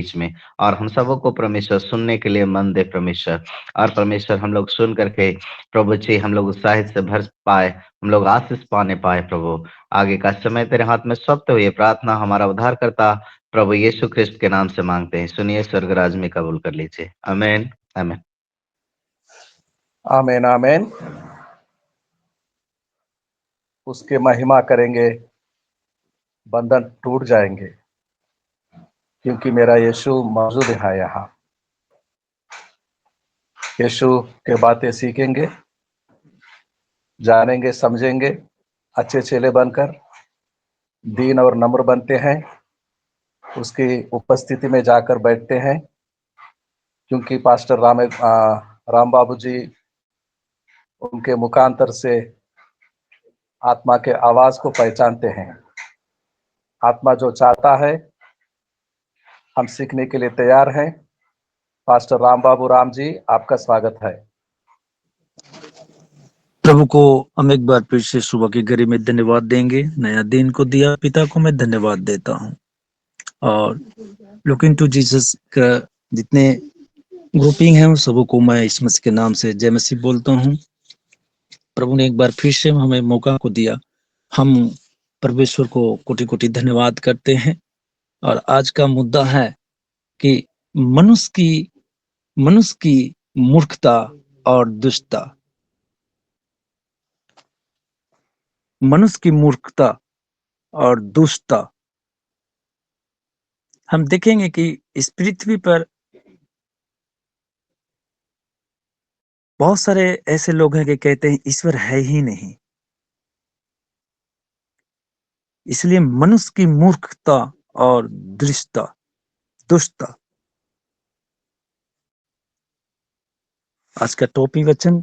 बीच में। और हम सबों को परमेश्वर सुनने के लिए मन दे परमेश्वर। और परमेश्वर हम लोग सुन करके प्रभु जी हम लोग उत्साहित से भर पाए, हम लोग आशीष पाने पाए प्रभु। आगे का समय तेरे हाथ में सौंपते हुए प्रार्थना हमारा उद्धार करता प्रभु यीशु ख्रिस्त के नाम से मांगते हैं, सुनिए स्वर्गराज में कबूल कर लीजिए। आमीन आमीन। आमीन आमीन। उसके महिमा करेंगे, बंधन टूट जाएंगे, क्योंकि मेरा यीशु मौजूद है यहाँ। यीशु के बातें सीखेंगे, जानेंगे, समझेंगे, अच्छे चेले बनकर दीन और नम्र बनते हैं, उसकी उपस्थिति में जाकर बैठते हैं। क्योंकि पास्टर राम बाबू जी उनके मुखांतर से आत्मा के आवाज को पहचानते हैं। आत्मा जो चाहता है हम सीखने के लिए तैयार हैं। पास्टर राम जी, आपका स्वागत है। प्रभु को हम एक बार फिर से सुबह की घड़ी में धन्यवाद देंगे। नया दिन को दिया पिता को मैं धन्यवाद देता हूँ। और लुकिंग टू जीसस का जितने ग्रुपिंग है उन सबों को मैं इस मसीह के नाम से जय मसीह बोलता हूँ। प्रभु ने एक बार फिर से हमें मौका को दिया, हम परमेश्वर को कोटि कोटि धन्यवाद करते हैं। और आज का मुद्दा है कि मनुष्य की मूर्खता और दुष्टता। मनुष्य की मूर्खता और दुष्टता। हम देखेंगे कि इस पृथ्वी पर बहुत सारे ऐसे लोग हैं कि कहते हैं ईश्वर है ही नहीं। इसलिए मनुष्य की मूर्खता और दुष्टता। आज का टॉपिक वचन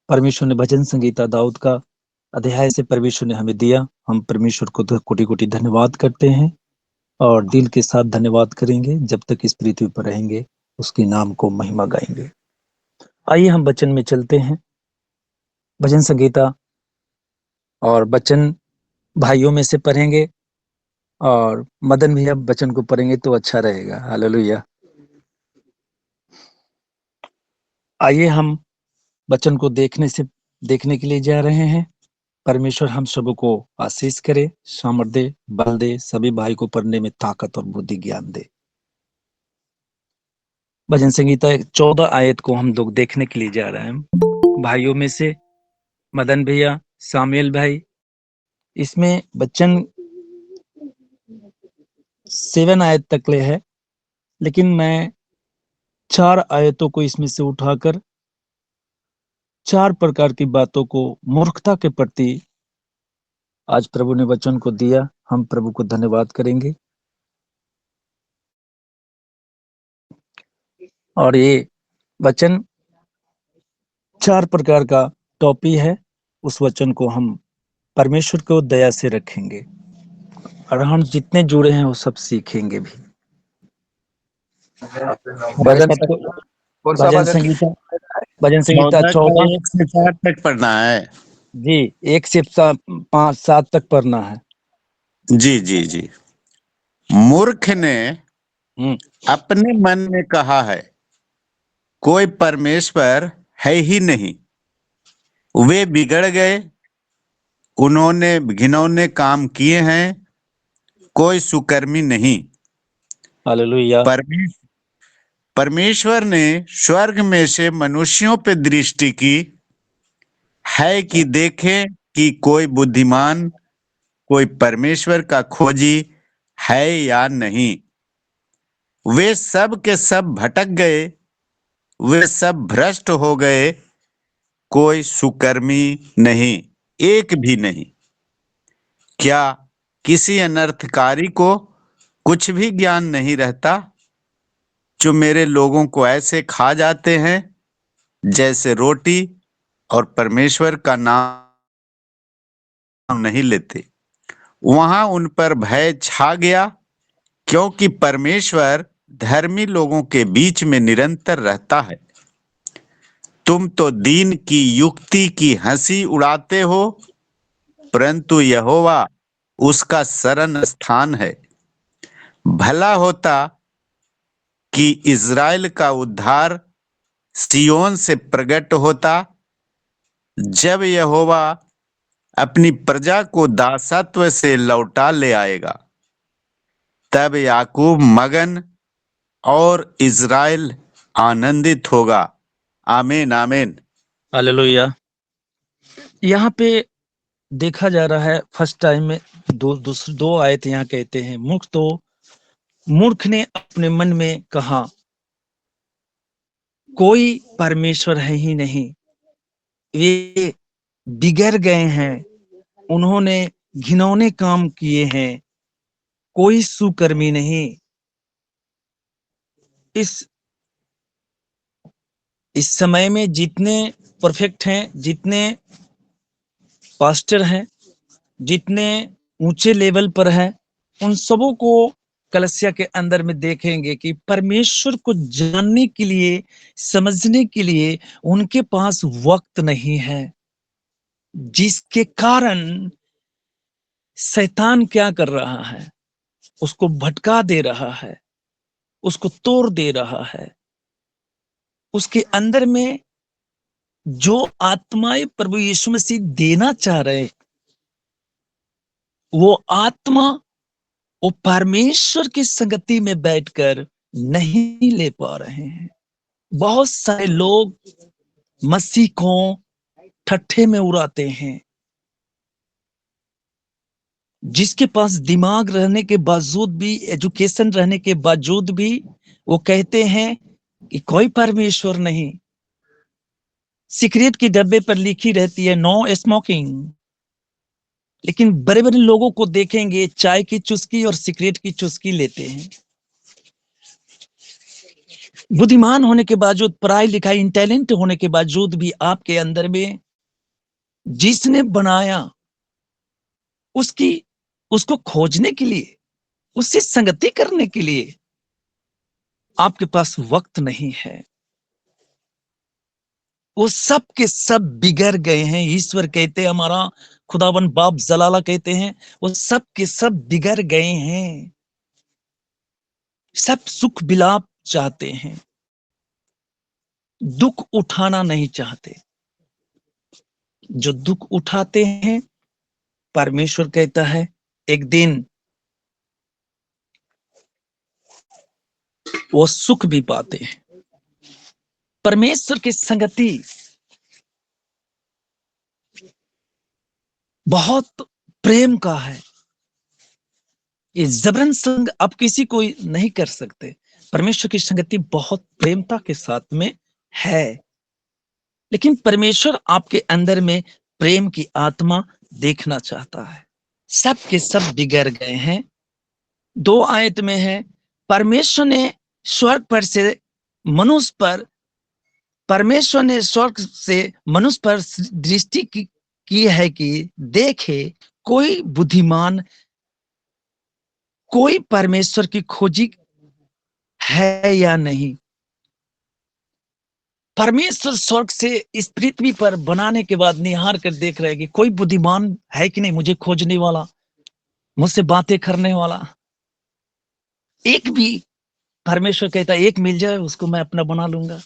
परमेश्वर ने भजन संगीता दाऊद का अध्याय से परमेश्वर ने हमें दिया। हम परमेश्वर को कोटि कोटि धन्यवाद करते हैं और दिल के साथ धन्यवाद करेंगे। जब तक इस पृथ्वी पर रहेंगे उसके नाम को महिमा गाएंगे। आइए हम वचन में चलते हैं। भजन संगीता और वचन भाइयों में से पढ़ेंगे और मदन भैया वचन को पढ़ेंगे तो अच्छा रहेगा। हालेलुया। आइए हम वचन को देखने के लिए जा रहे हैं। परमेश्वर हम सबों को आशीष करे, सामर्थ दे, बल दे, सभी भाई को पढ़ने में ताकत और बुद्धि ज्ञान दे। भजन संगीता 14 आयत को हम लोग देखने के लिए जा रहे हैं। भाइयों में से मदन भैया, सामुएल भाई, इसमें वचन 7 आयत तक ले है, लेकिन मैं 4 आयतों को इसमें से उठाकर 4 प्रकार की बातों को मूर्खता के प्रति आज प्रभु ने वचन को दिया। हम प्रभु को धन्यवाद करेंगे। और ये वचन 4 प्रकार का टॉपिक है। उस वचन को हम परमेश्वर को दया से रखेंगे और हम जितने जुड़े हैं वो सब सीखेंगे भी। भजन संगीता 14 1 से 4 तक पढ़ना है जी। 1 से 5-7 तक पढ़ना है। जी जी जी। मूर्ख ने अपने मन में कहा है कोई परमेश्वर है ही नहीं। वे बिगड़ गए, उन्होंने घिनौने काम किए हैं, कोई सुकर्मी नहीं। हालेलुया। परमेश्वर ने स्वर्ग में से मनुष्यों पे दृष्टि की है कि देखें कि कोई बुद्धिमान, कोई परमेश्वर का खोजी है या नहीं। वे सब के सब भटक गए, वे सब भ्रष्ट हो गए, कोई सुकर्मी नहीं, एक भी नहीं। क्या किसी अनर्थकारी को कुछ भी ज्ञान नहीं रहता? जो मेरे लोगों को ऐसे खा जाते हैं जैसे रोटी और परमेश्वर का नाम नहीं लेते। वहां उन पर भय छा गया, क्योंकि परमेश्वर धर्मी लोगों के बीच में निरंतर रहता है। तुम तो दीन की युक्ति की हंसी उड़ाते हो, परंतु यहोवा उसका शरण स्थान है। भला होता कि इज़राइल का उद्धार सिय्योन से प्रकट होता। जब यहोवा अपनी प्रजा को दासत्व से लौटा ले आएगा, तब याकूब मगन और इज़राइल आनंदित होगा। आमीन आमीन। हालेलुया। यहाँ पे देखा जा रहा है फर्स्ट टाइम में दो आयत यहाँ कहते हैं, मूर्ख ने अपने मन में कहा कोई परमेश्वर है ही नहीं, वे बिगड़ गए हैं, उन्होंने घिनौने काम किए हैं, कोई सुकर्मी नहीं। इस समय में जितने परफेक्ट हैं, जितने पास्टर हैं, जितने ऊंचे लेवल पर हैं, उन सबों को कलसिया के अंदर में देखेंगे कि परमेश्वर को जानने के लिए, समझने के लिए उनके पास वक्त नहीं है, जिसके कारण शैतान क्या कर रहा है, उसको भटका दे रहा है, उसको तोड़ दे रहा है। उसके अंदर में जो आत्माएं प्रभु यीशु मसीह देना चाह रहे, वो आत्मा वो परमेश्वर की संगति में बैठकर नहीं ले पा रहे हैं। बहुत सारे लोग मसीह को ठट्ठे में उड़ाते हैं, जिसके पास दिमाग रहने के बावजूद भी, एजुकेशन रहने के बावजूद भी वो कहते हैं कि कोई परमेश्वर नहीं। सिगरेट की डब्बे पर लिखी रहती है नो स्मोकिंग, लेकिन बड़े बड़े लोगों को देखेंगे चाय की चुस्की और सिगरेट की चुस्की लेते हैं। बुद्धिमान होने के बावजूद, पढ़ाई लिखाई इंटेलिजेंट होने के बावजूद भी आपके अंदर में जिसने बनाया उसको खोजने के लिए, उससे संगति करने के लिए आपके पास वक्त नहीं है। वो सब के सब बिगड़ गए हैं। ईश्वर कहते हैं, हमारा खुदावन बाप जलाला कहते हैं, वो सब के सब बिगड़ गए हैं। सब सुख विलाप चाहते हैं, दुख उठाना नहीं चाहते। जो दुख उठाते हैं, परमेश्वर कहता है एक दिन वो सुख भी पाते हैं। परमेश्वर की संगति बहुत प्रेम का है। ये जबरन संग आप किसी को नहीं कर सकते। परमेश्वर की संगति बहुत प्रेमता के साथ में है, लेकिन परमेश्वर आपके अंदर में प्रेम की आत्मा देखना चाहता है। सब के सब बिगड़ गए हैं। 2 आयत में है, परमेश्वर ने स्वर्ग पर से मनुष्य पर परमेश्वर ने स्वर्ग से मनुष्य पर दृष्टि की है कि देखे कोई बुद्धिमान, कोई परमेश्वर की खोजी है या नहीं। परमेश्वर स्वर्ग से इस पृथ्वी पर बनाने के बाद निहार कर देख रहे हैं कि कोई बुद्धिमान है कि नहीं, मुझे खोजने वाला, मुझसे बातें करने वाला। एक भी, परमेश्वर कहता है एक मिल जाए उसको मैं अपना बना लूंगा।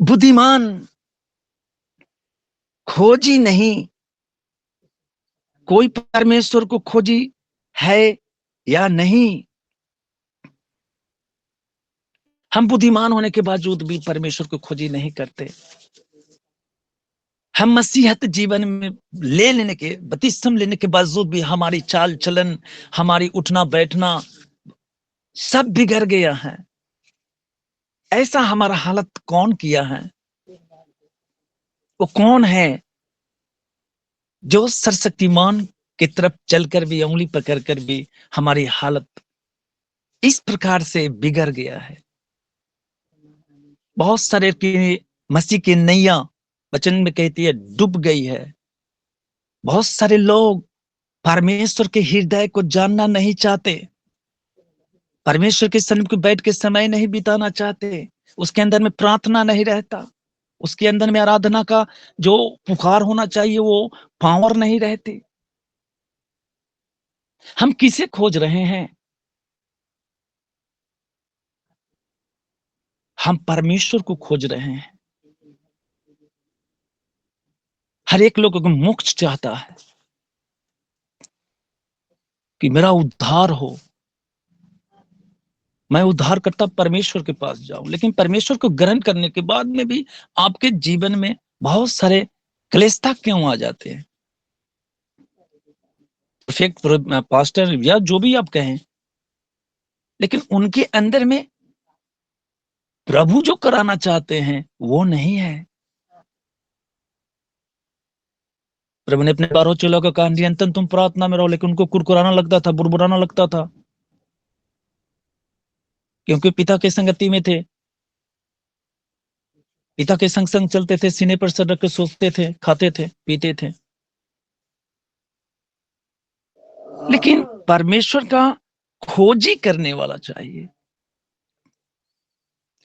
बुद्धिमान खोजी नहीं, कोई परमेश्वर को खोजी है या नहीं। हम बुद्धिमान होने के बावजूद भी परमेश्वर को खोजी नहीं करते। हम मसीहत जीवन में लेने के, बपतिस्म लेने के बावजूद भी हमारी चाल चलन, हमारी उठना बैठना सब बिगड़ गया है। ऐसा हमारा हालत कौन किया है? वो कौन है जो सर्वशक्तिमान की तरफ चलकर भी, उंगली पकड़ कर भी हमारी हालत इस प्रकार से बिगड़ गया है? बहुत सारे की मसीह की नैया वचन में कहती है डूब गई है। बहुत सारे लोग परमेश्वर के हृदय को जानना नहीं चाहते, परमेश्वर के सन्मुख में बैठ के समय नहीं बिताना चाहते, उसके अंदर में प्रार्थना नहीं रहता, उसके अंदर में आराधना का जो पुकार होना चाहिए वो पावर नहीं रहती। हम किसे खोज रहे हैं? हम परमेश्वर को खोज रहे हैं। हर एक लोग को मोक्ष चाहता है कि मेरा उद्धार हो, मैं उद्धारकर्ता परमेश्वर के पास जाऊं। लेकिन परमेश्वर को ग्रहण करने के बाद में भी आपके जीवन में बहुत सारे क्लेशता क्यों आ जाते हैं? परफेक्ट पास्टर या जो भी आप कहें, लेकिन उनके अंदर में प्रभु जो कराना चाहते हैं वो नहीं है। प्रभु ने अपने 12 चेलों को कहा निरंतर तुम प्रार्थना में रहो, लेकिन उनको कुरकुराना लगता था, बुरबुराना लगता था, क्योंकि पिता के संगति में थे, पिता के संग संग चलते थे, सीने पर सर रख के सोचते थे, खाते थे, पीते थे। लेकिन परमेश्वर का खोजी करने वाला चाहिए।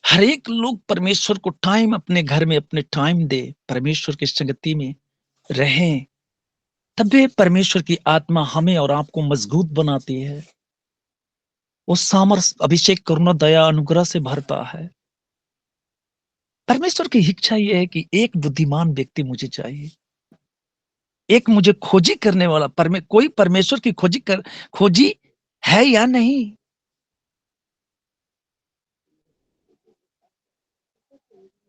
हर एक लोग परमेश्वर को टाइम अपने घर में अपने टाइम दे, परमेश्वर की संगति में रहें, तभी परमेश्वर की आत्मा हमें और आपको मजबूत बनाती है। वो सामर्थ, अभिषेक, करुणा, दया, अनुग्रह से भरता है। परमेश्वर की इच्छा यह है कि एक बुद्धिमान व्यक्ति मुझे चाहिए, एक मुझे खोजी करने वाला। कोई परमेश्वर की खोजी है या नहीं?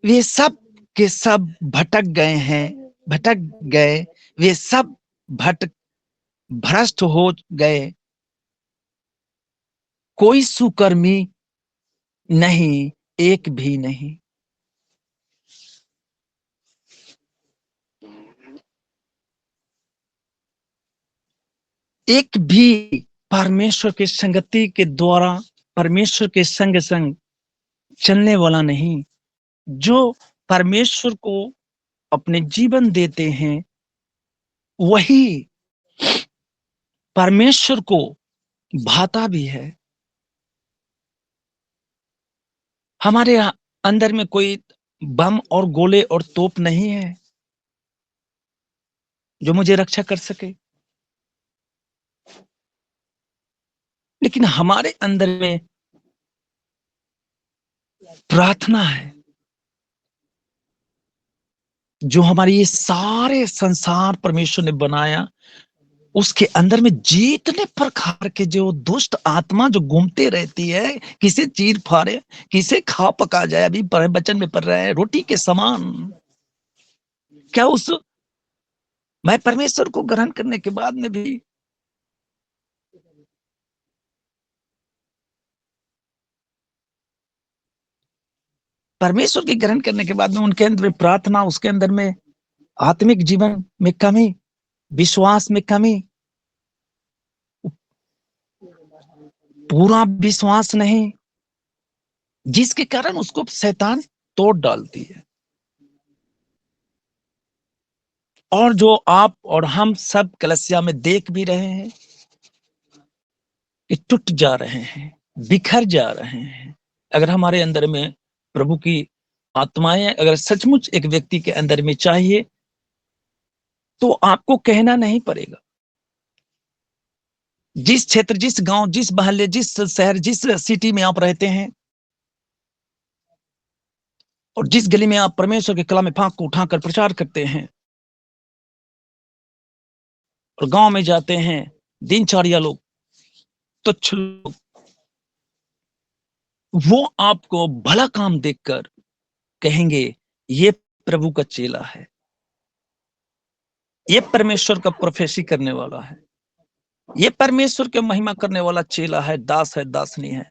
वे सब के सब भटक गए हैं, भटक गए, वे सब भ्रष्ट हो गए, कोई सुकर्मी नहीं, एक भी नहीं। एक भी परमेश्वर के संगति के द्वारा, परमेश्वर के संग संग चलने वाला नहीं। जो परमेश्वर को अपने जीवन देते हैं वही परमेश्वर को भाता भी है। हमारे अंदर में कोई बम और गोले और तोप नहीं है जो मुझे रक्षा कर सके, लेकिन हमारे अंदर में प्रार्थना है। जो हमारी ये सारे संसार परमेश्वर ने बनाया, उसके अंदर में जितने प्रकार के जो दुष्ट आत्मा जो घूमते रहती है, किसे चीर फाड़े, किसे खा पका जाए। अभी वचन में पढ़ रहे हैं रोटी के समान। क्या मैं परमेश्वर को ग्रहण करने के बाद में भी परमेश्वर के ग्रहण करने के बाद में उनके अंदर में प्रार्थना, उसके अंदर में आत्मिक जीवन में कमी, विश्वास में कमी, पूरा विश्वास नहीं, जिसके कारण उसको शैतान तोड़ डालती है। और जो आप और हम सब कलीसिया में देख भी रहे हैं कि टूट जा रहे हैं, बिखर जा रहे हैं। अगर हमारे अंदर में प्रभु की आत्माएं अगर सचमुच एक व्यक्ति के अंदर में चाहिए, तो आपको कहना नहीं पड़ेगा। जिस क्षेत्र, जिस गांव, जिस मोहल्ले, जिस शहर, जिस सिटी में आप रहते हैं, और जिस गली में आप परमेश्वर के कलाम फांक को उठाकर प्रचार करते हैं, और गांव में जाते हैं दिनचर्या लोग, तुच्छ लोग, वो आपको भला काम देखकर कहेंगे ये प्रभु का चेला है, ये परमेश्वर का प्रोफेसी करने वाला है, ये परमेश्वर के महिमा करने वाला चेला है, दास है, दासनी है।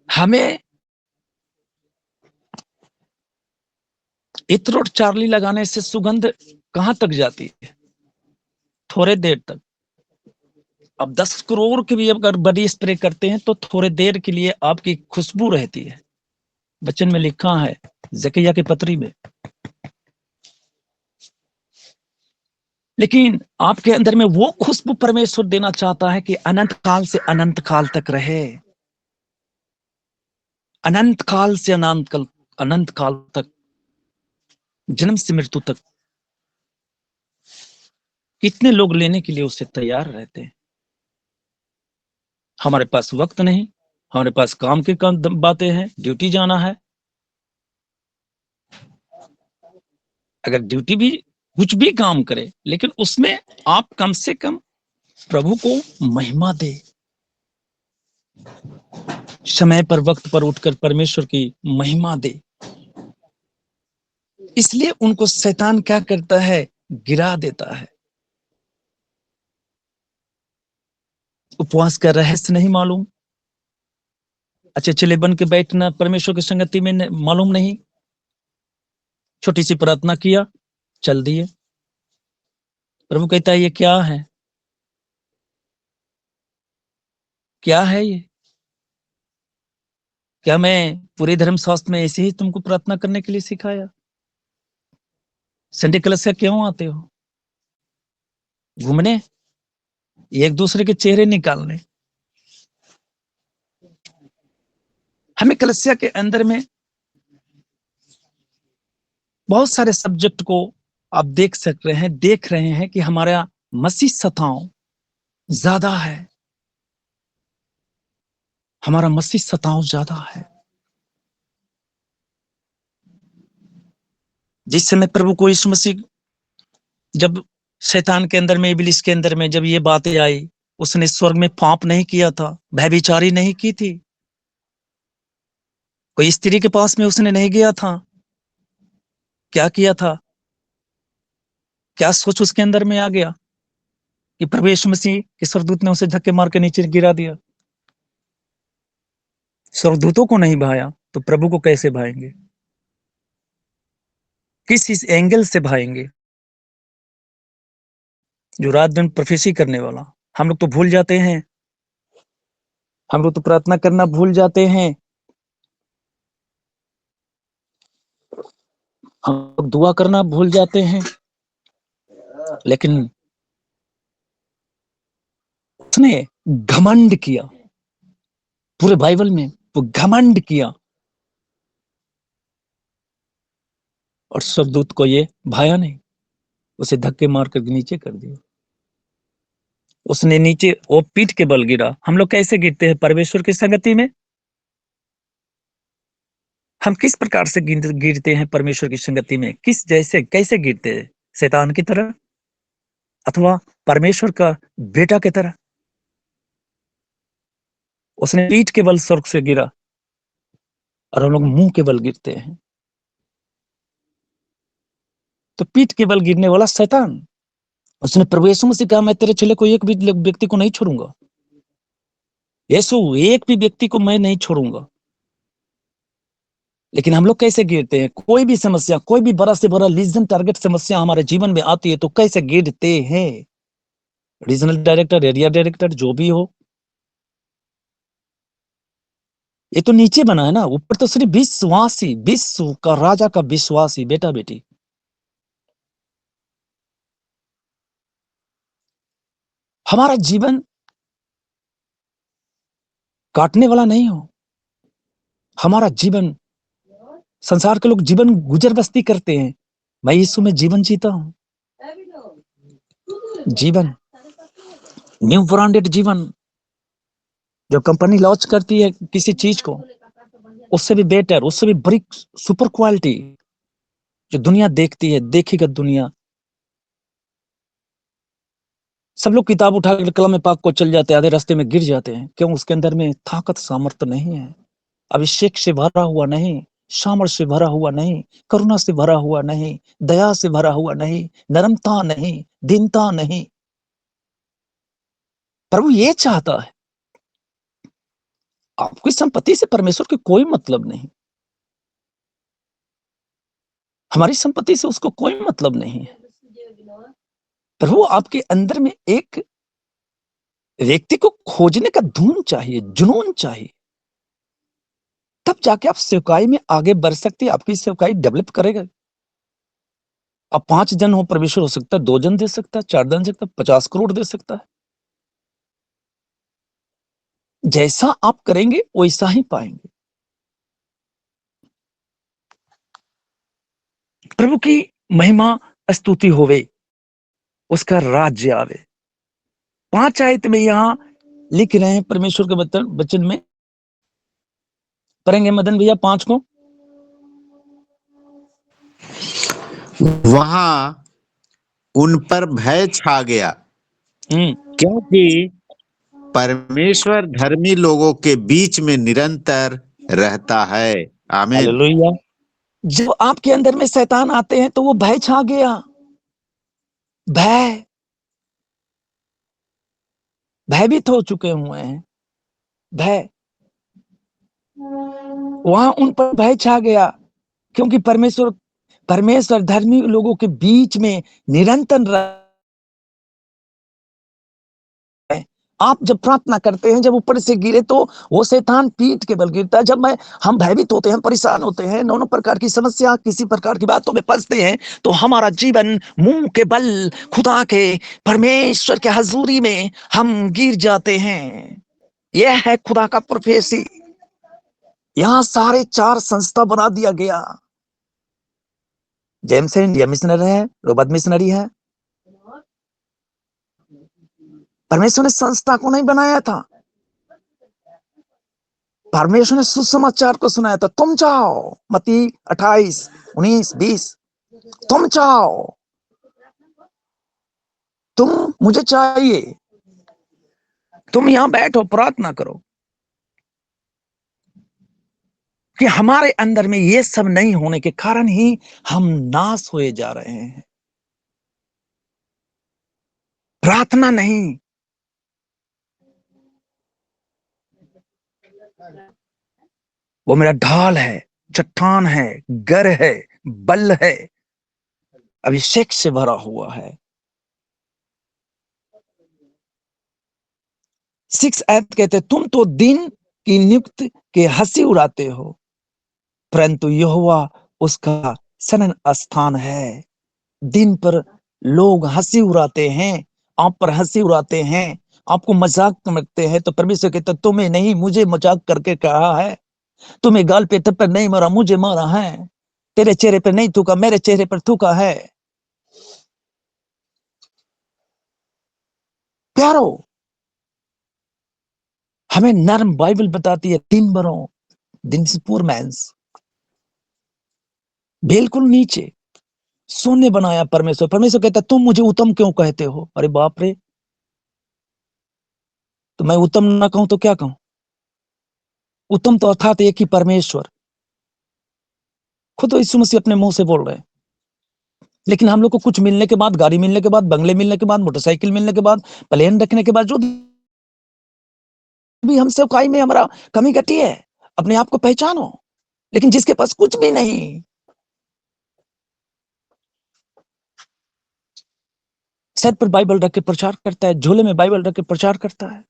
हमें इत्र और चार्ली लगाने से सुगंध कहां तक जाती है? थोड़े देर तक। अब 10 करोड़ की भी अगर बॉडी स्प्रे करते हैं तो थोड़े देर के लिए आपकी खुशबू रहती है। वचन में लिखा है जकरिया की पत्री में। लेकिन आपके अंदर में वो खुशबू परमेश्वर देना चाहता है कि अनंत काल से अनंत काल तक रहे, अनंत काल से अनंत काल तक, जन्म से मृत्यु तक। कितने लोग लेने के लिए उससे तैयार रहते हैं? हमारे पास वक्त नहीं, हमारे पास काम की बातें हैं, ड्यूटी जाना है। अगर ड्यूटी भी कुछ भी काम करे, लेकिन उसमें आप कम से कम प्रभु को महिमा दे, समय पर वक्त पर उठकर परमेश्वर की महिमा दे। इसलिए उनको शैतान क्या करता है? गिरा देता है। उपवास का रहस्य नहीं मालूम, अच्छे चले बन के बैठना परमेश्वर की संगति में मालूम नहीं, छोटी सी प्रार्थना किया, चल दिए। प्रभु कहता है ये क्या है? क्या है ये? क्या मैं पूरे धर्मशास्त्र में ऐसे ही तुमको प्रार्थना करने के लिए सिखाया? संडे क्लास का क्यों आते हो? घूमने, एक दूसरे के चेहरे निकालने। हमें कलसिया के अंदर में बहुत सारे सब्जेक्ट को आप देख रहे हैं कि हमारा मसीह सताव ज्यादा है, हमारा मसीह सताव ज्यादा है। जिस समय प्रभु को यीशु मसीह, जब शैतान के अंदर में, इब्लिस के अंदर में जब ये बातें आई, उसने स्वर्ग में पाप नहीं किया था, व्यभिचारी नहीं की थी, कोई स्त्री के पास में उसने नहीं गया था। क्या किया था? क्या सोच उसके अंदर में आ गया कि प्रभु यीशु मसीह के स्वर्गदूत ने उसे धक्के मार के नीचे गिरा दिया? स्वर्गदूतों को नहीं भाया तो प्रभु को कैसे भाएंगे? किस इस एंगल से भाएंगे? जो रात दिन प्रोफेसी करने वाला, हम लोग तो भूल जाते हैं, हम लोग तो प्रार्थना करना भूल जाते हैं, हम लोग दुआ करना भूल जाते हैं। लेकिन उसने घमंड किया, पूरे बाइबल में वो घमंड किया, और स्वर्गदूत को ये भाया नहीं, उसे धक्के मारकर नीचे कर दिया। उसने नीचे, वो पीठ के बल गिरा। हम लोग कैसे गिरते हैं परमेश्वर की संगति में? हम किस प्रकार से गिरते हैं परमेश्वर की संगति में? किस जैसे, कैसे गिरते हैं? शैतान की तरह अथवा परमेश्वर का बेटा की तरह? उसने पीठ के बल स्वर्ग से गिरा, और हम लोग मुंह के बल गिरते हैं। तो पीठ के बल गिरने वाला शैतान, उसने प्रभु यीशु मसीह कहा, मैं तेरे चेले को एक भी व्यक्ति को नहीं छोड़ूंगा। यीशु, एक भी व्यक्ति को मैं नहीं छोड़ूंगा। लेकिन हम लोग कैसे गिरते हैं? कोई भी समस्या, कोई भी बड़ा से बड़ा रीजन टारगेट समस्या हमारे जीवन में आती है तो कैसे गिरते हैं? रीजनल डायरेक्टर, एरिया डायरेक्टर, जो भी हो, ये तो नीचे बना है ना, ऊपर तो सिर्फ विश्वासी, विश्व का राजा का विश्वासी बेटा बेटी। हमारा जीवन काटने वाला नहीं हो। हमारा जीवन, संसार के लोग जीवन गुजर बस्ती करते हैं, मैं यीशु में जीवन जीता हूं। जीवन, न्यू ब्रांडेड जीवन। जो कंपनी लॉन्च करती है किसी चीज को, उससे भी बेटर, उससे भी बड़ी सुपर क्वालिटी जो दुनिया देखती है, देखेगा दुनिया। सब लोग किताब उठाकर कलम पाक को चल जाते हैं, आधे रास्ते में गिर जाते हैं। क्यों? उसके अंदर में ताकत सामर्थ्य नहीं है, अभिषेक से भरा हुआ नहीं, सामर्थ से भरा हुआ नहीं, करुणा से भरा हुआ नहीं, दया से भरा हुआ नहीं, नरमता नहीं, दीनता नहीं। प्रभु ये चाहता है, आपकी संपत्ति से परमेश्वर की कोई मतलब नहीं, हमारी संपत्ति से उसको कोई मतलब नहीं है। प्रभु आपके अंदर में एक व्यक्ति को खोजने का धुन चाहिए, जुनून चाहिए, तब जाके आप सेवकाई में आगे बढ़ सकते हैं, आपकी सेवकाई डेवलप करेगा। अब 5 जन हो, परमेश्वर हो सकता है 2 जन दे सकता है, 4 जन दे सकता है, 50 करोड़ दे सकता है। जैसा आप करेंगे वैसा ही पाएंगे। प्रभु की महिमा स्तुति होवे, उसका राज्य आवे। 5 आयत में यहां लिख रहे हैं परमेश्वर के वचन में, पढ़ेंगे मदन भैया 5 को। वहां उन पर भय छा गया हम्म, क्योंकि परमेश्वर धर्मी लोगों के बीच में निरंतर रहता है। आमीन। हालेलुया। जब आपके अंदर में शैतान आते हैं तो वो भय छा गया। भय, भयभीत हो चुके हुए हैं। भय, वहां उन पर भय छा गया क्योंकि परमेश्वर धर्मी लोगों के बीच में निरंतर रह। आप जब प्रार्थना करते हैं, जब ऊपर से गिरे तो वो शैतान पीठ के बल गिरता है। जब हम भयभीत होते हैं, परेशान होते हैं, दोनों प्रकार की समस्या, किसी प्रकार की बातों में फंसते हैं, तो हमारा जीवन मुंह के बल खुदा के परमेश्वर के हजूरी में हम गिर जाते हैं। यह है खुदा का प्रोफेसी। यहां सारे 4 संस्था बना दिया गया। जेम्स इंडिया मिशनरी है, रोबर्ट मिशनरी है। परमेश्वर ने संस्था को नहीं बनाया था, परमेश्वर ने सुसमाचार को सुनाया था। तुम चाहो, मत्ती 28, 19, 20, तुम चाहो, तुम मुझे चाहिए, तुम यहां बैठो, प्रार्थना करो। कि हमारे अंदर में ये सब नहीं होने के कारण ही हम नाश हुए जा रहे हैं। प्रार्थना नहीं, वो मेरा ढाल है, चट्टान है, गर है, बल है, अभिषेक से भरा हुआ है। 6 आयत कहते, तुम तो दिन की नियुक्त के हंसी उड़ाते हो, परंतु यहोवा उसका शरण स्थान है। दिन पर लोग हंसी उड़ाते हैं, आप पर हंसी उड़ाते हैं, आपको मजाक समझते हैं, तो परमेश्वर कहता तुम्हें नहीं, मुझे मजाक करके कहा है। तुम्हें गाल पे थप्पड़ नहीं मारा, मुझे मारा है। तेरे चेहरे पर नहीं थूका, मेरे चेहरे पर थूका है। प्यारो, हमें नर्म बाइबल बताती है, 3 बरों दिन से पुअर मैंस, बिल्कुल नीचे सोने बनाया परमेश्वर। परमेश्वर कहता तुम मुझे उत्तम क्यों कहते हो? अरे बाप रे, तो मैं उत्तम ना कहूं तो क्या कहूं? उत्तम तो अर्थात एक ही परमेश्वर। खुद तो यीशु मसीह अपने मुंह से बोल रहे हैं। लेकिन हम लोग को कुछ मिलने के बाद, गाड़ी मिलने के बाद, बंगले मिलने के बाद, मोटरसाइकिल मिलने के बाद, प्लेन रखने के बाद, जो भी हमसे काई में हमारा कमी घटी है, अपने आप को पहचानो। लेकिन जिसके पास कुछ भी नहीं, सर पर बाइबल रख के प्रचार करता है, झोले में बाइबल रख के प्रचार करता है।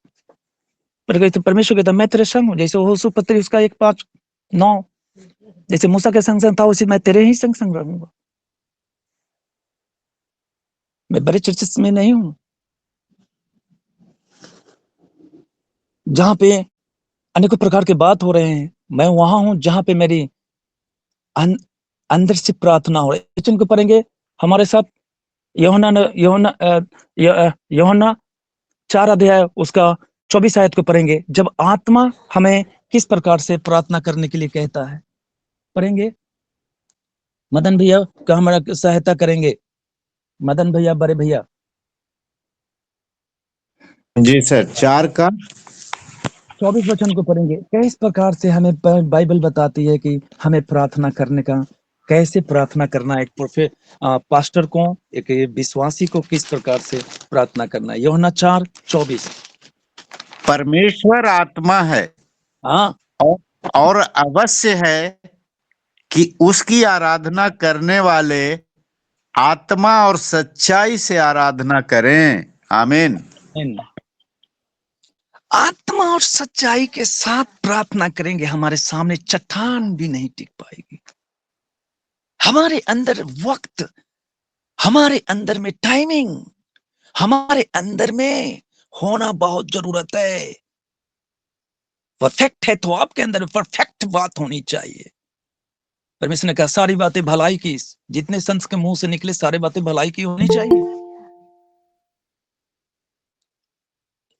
परमेश्वर कहता मैं तेरे संग हूं। जैसे होशू पत्री उसका 1:5-9, जैसे मूसा के संग संग था, उसी मैं तेरे ही संग संग रहूंगा। मैं बड़े चर्चेस में नहीं हूं जहां पे अनेकों प्रकार की बात हो रहे हैं। मैं वहां हूं जहां पे मेरी अंदर से प्रार्थना हो रही है। वचन को पढ़ेंगे हमारे साथ। यूहन्ना 4 अध्याय उसका 24 आयत को पढ़ेंगे। जब आत्मा हमें किस प्रकार से प्रार्थना करने के लिए कहता है, पढ़ेंगे। मदन भैया का हमारा सहायता करेंगे। मदन भैया, बड़े भैया। जी सर, 4 का 24 वचन को पढ़ेंगे। किस प्रकार से हमें बाइबल बताती है कि हमें प्रार्थना करने का, कैसे प्रार्थना करना, एक पास्टर को, एक विश्वासी को किस प्रकार से प्रार्थना करना है। यूहन्ना 4:24। परमेश्वर आत्मा है, हाँ, और अवश्य है कि उसकी आराधना करने वाले आत्मा और सच्चाई से आराधना करें। आमीन। आत्मा और सच्चाई के साथ प्रार्थना करेंगे, हमारे सामने चट्टान भी नहीं टिक पाएगी। हमारे अंदर वक्त, हमारे अंदर में टाइमिंग, हमारे अंदर में होना बहुत जरूरत है। परफेक्ट है तो आपके अंदर परफेक्ट बात होनी चाहिए। परमेश्वर ने कहा सारी बातें भलाई की, जितने संत के मुंह से निकले सारी बातें भलाई की होनी चाहिए।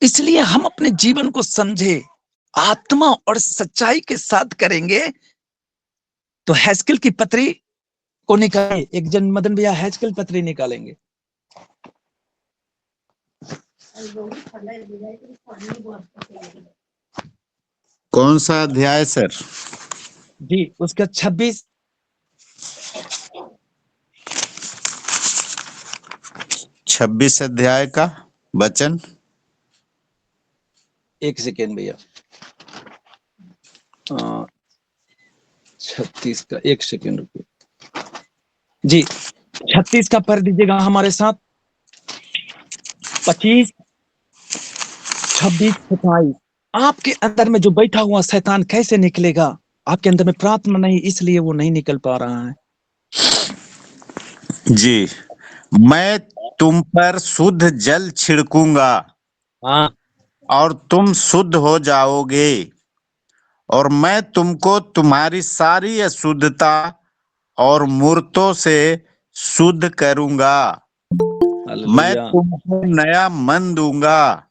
इसलिए हम अपने जीवन को समझे, आत्मा और सच्चाई के साथ करेंगे तो हेस्केल की पत्री को निकालें। एक जन मदन भैया हेस्केल पत्री निकालेंगे। कौन सा अध्याय सर? जी उसका 26 अध्याय का वचन। एक सेकेंड भैया, 36 का, एक सेकेंड रुकिए जी। 36 का पढ़ दीजिएगा हमारे साथ। 25, 26, 27। आपके अंदर में जो बैठा हुआ शैतान कैसे निकलेगा? आपके अंदर में प्रार्थना नहीं, इसलिए वो नहीं निकल पा रहा है। जी, मैं तुम पर शुद्ध जल छिड़कूंगा हाँ, और तुम शुद्ध हो जाओगे, और मैं तुमको तुम्हारी सारी अशुद्धता और मूर्तों से शुद्ध करूंगा। मैं हालेलुया। तुमको नया मन दूंगा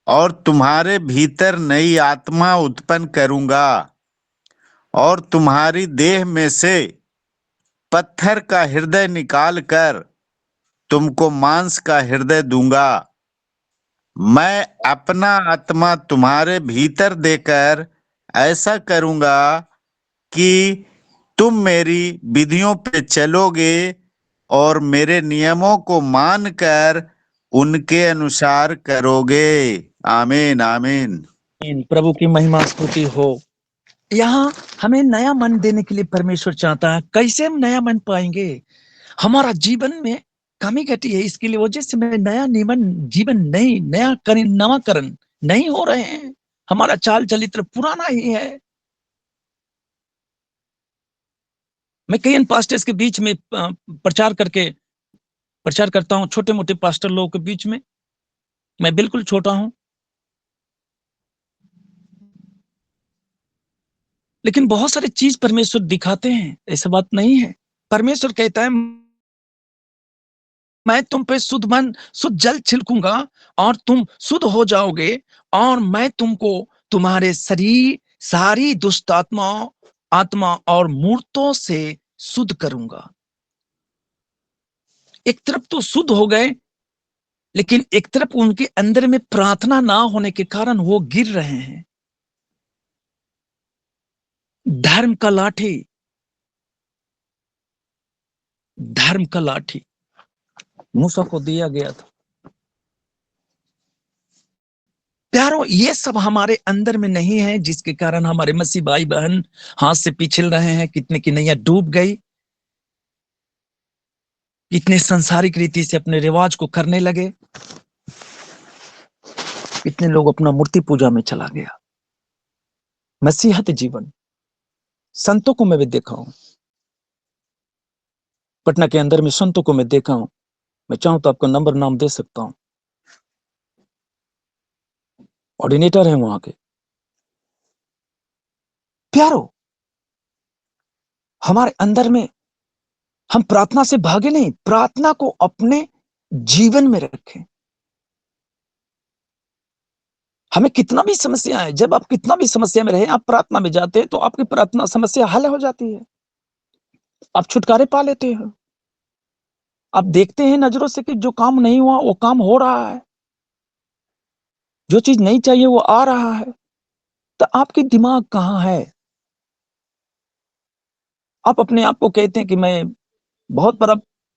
और तुम्हारे भीतर नई आत्मा उत्पन्न करूंगा, और तुम्हारी देह में से पत्थर का हृदय निकाल कर तुमको मांस का हृदय दूंगा। मैं अपना आत्मा तुम्हारे भीतर देकर ऐसा करूंगा कि तुम मेरी विधियों पे चलोगे और मेरे नियमों को मानकर उनके अनुसार करोगे। आमीन आमीन। प्रभु की महिमा स्तुति हो। यहाँ हमें नया मन देने के लिए परमेश्वर चाहता है। कैसे हम नया मन पाएंगे? हमारा जीवन में कमी घटी है, इसके लिए वजह से मैं नया नियमन जीवन नहीं, नवाकरण नहीं हो रहे हैं। हमारा चाल चरित्र पुराना ही है। मैं कई पास्टर्स के बीच में प्रचार करता हूँ, छोटे मोटे पास्टर लोगों के बीच में। मैं बिल्कुल छोटा हूं, लेकिन बहुत सारी चीज परमेश्वर दिखाते हैं, ऐसा बात नहीं है। परमेश्वर कहता है मैं तुम पे शुद्ध मन शुद्ध जल छिड़कूंगा और तुम शुद्ध हो जाओगे, और मैं तुमको तुम्हारे शरीर सारी दुष्ट आत्मा और मूर्तों से शुद्ध करूंगा। एक तरफ तो शुद्ध हो गए, लेकिन एक तरफ उनके अंदर में प्रार्थना ना होने के कारण वो गिर रहे हैं। धर्म का लाठी मूसा को दिया गया था। प्यारों, ये सब हमारे अंदर में नहीं है, जिसके कारण हमारे मसीह भाई बहन हाथ से पिछल रहे हैं। कितने की नैया डूब गई, कितने सांसारिक रीति से अपने रिवाज को करने लगे, कितने लोग अपना मूर्ति पूजा में चला गया। मसीहत जीवन संतों को मैं भी देखा हूं, पटना के अंदर में संतों को मैं देखा हूं। मैं चाहूं तो आपको नंबर नाम दे सकता हूं, ऑर्डिनेटर है वहां के। प्यारो, हमारे अंदर में हम प्रार्थना से भागे नहीं, प्रार्थना को अपने जीवन में रखें। हमें कितना भी समस्या है, जब आप कितना भी समस्या में रहे, आप प्रार्थना में जाते हैं तो आपकी प्रार्थना समस्या हल हो जाती है, आप छुटकारे पा लेते हैं। आप देखते हैं नजरों से कि जो काम नहीं हुआ वो काम हो रहा है, जो चीज नहीं चाहिए वो आ रहा है। तो आपकी दिमाग कहां है? आप अपने आप को कहते हैं कि मैं बहुत बड़ा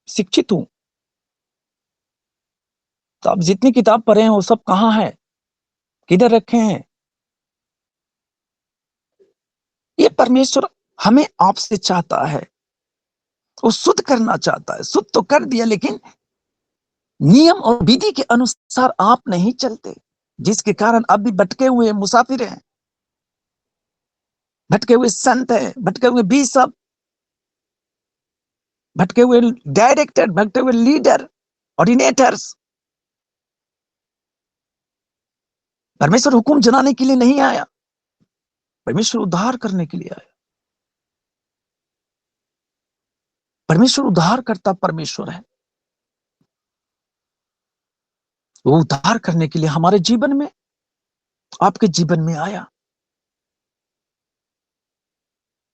शिक्षित हूं, तो आप जितनी किताब पढ़े हैं वो सब कहां है, किधर रखे हैं? ये परमेश्वर हमें आपसे चाहता है, वो शुद्ध करना चाहता है। शुद्ध तो कर दिया, लेकिन नियम और विधि के अनुसार आप नहीं चलते, जिसके कारण आप भी भटके हुए मुसाफिर हैं, भटके हुए संत हैं, भटके हुए बिशप, भटके हुए डायरेक्टर, भटके हुए लीडर, ऑर्डिनेटर्स। परमेश्वर हुक्म जनाने के लिए नहीं आया, परमेश्वर उद्धार करने के लिए आया। परमेश्वर उद्धार करता परमेश्वर है, वो उद्धार करने के लिए हमारे जीवन में, आपके जीवन में आया।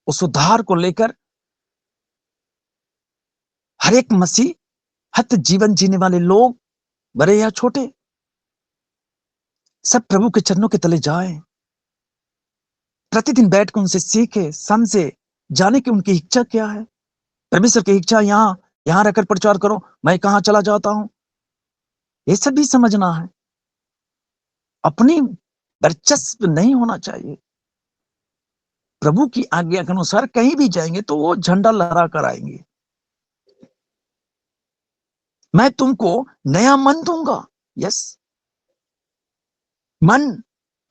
उस उद्धार को लेकर हर एक मसीह हत जीवन जीने वाले लोग, बड़े या छोटे, सब प्रभु के चरणों के तले जाएं, प्रतिदिन बैठ कर उनसे सीखे, समझे, जाने की उनकी इच्छा क्या है। परमेश्वर की इच्छा यहां रहकर प्रचार करो, मैं कहां चला जाता हूं, ये सब भी समझना है। अपनी वर्चस्व नहीं होना चाहिए। प्रभु की आज्ञा के अनुसार कहीं भी जाएंगे तो वो झंडा लहरा कर आएंगे। मैं तुमको नया मन दूंगा। यस, मन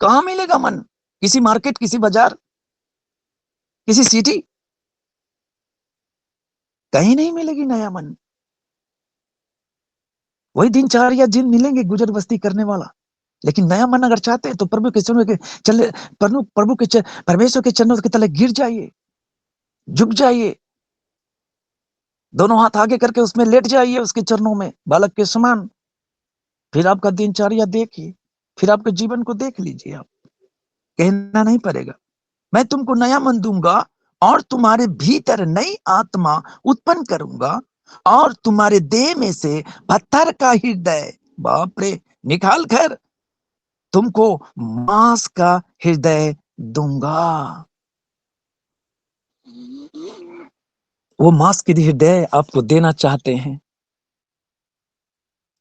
कहां मिलेगा? मन किसी मार्केट, किसी बाजार, किसी सिटी, कहीं नहीं मिलेगी नया मन। वही दिनचर्या जिन मिलेंगे गुजर बस्ती करने वाला। लेकिन नया मन अगर चाहते हैं तो प्रभु के चरणों के चले, प्रभु के परमेश्वर के चरणों के तले गिर जाइए, झुक जाइए, दोनों हाथ आगे करके उसमें लेट जाइए उसके चरणों में बालक के समान। फिर आपका दिनचर्या देखिए, फिर आपके जीवन को देख लीजिए। आप कहना नहीं पड़ेगा। मैं तुमको नया मन दूंगा और तुम्हारे भीतर नई आत्मा उत्पन्न करूंगा और तुम्हारे देह में से पत्थर का हृदय, बाप रे, निकाल कर तुमको मांस का हृदय दूंगा। वो मांस के हृदय आपको देना चाहते हैं।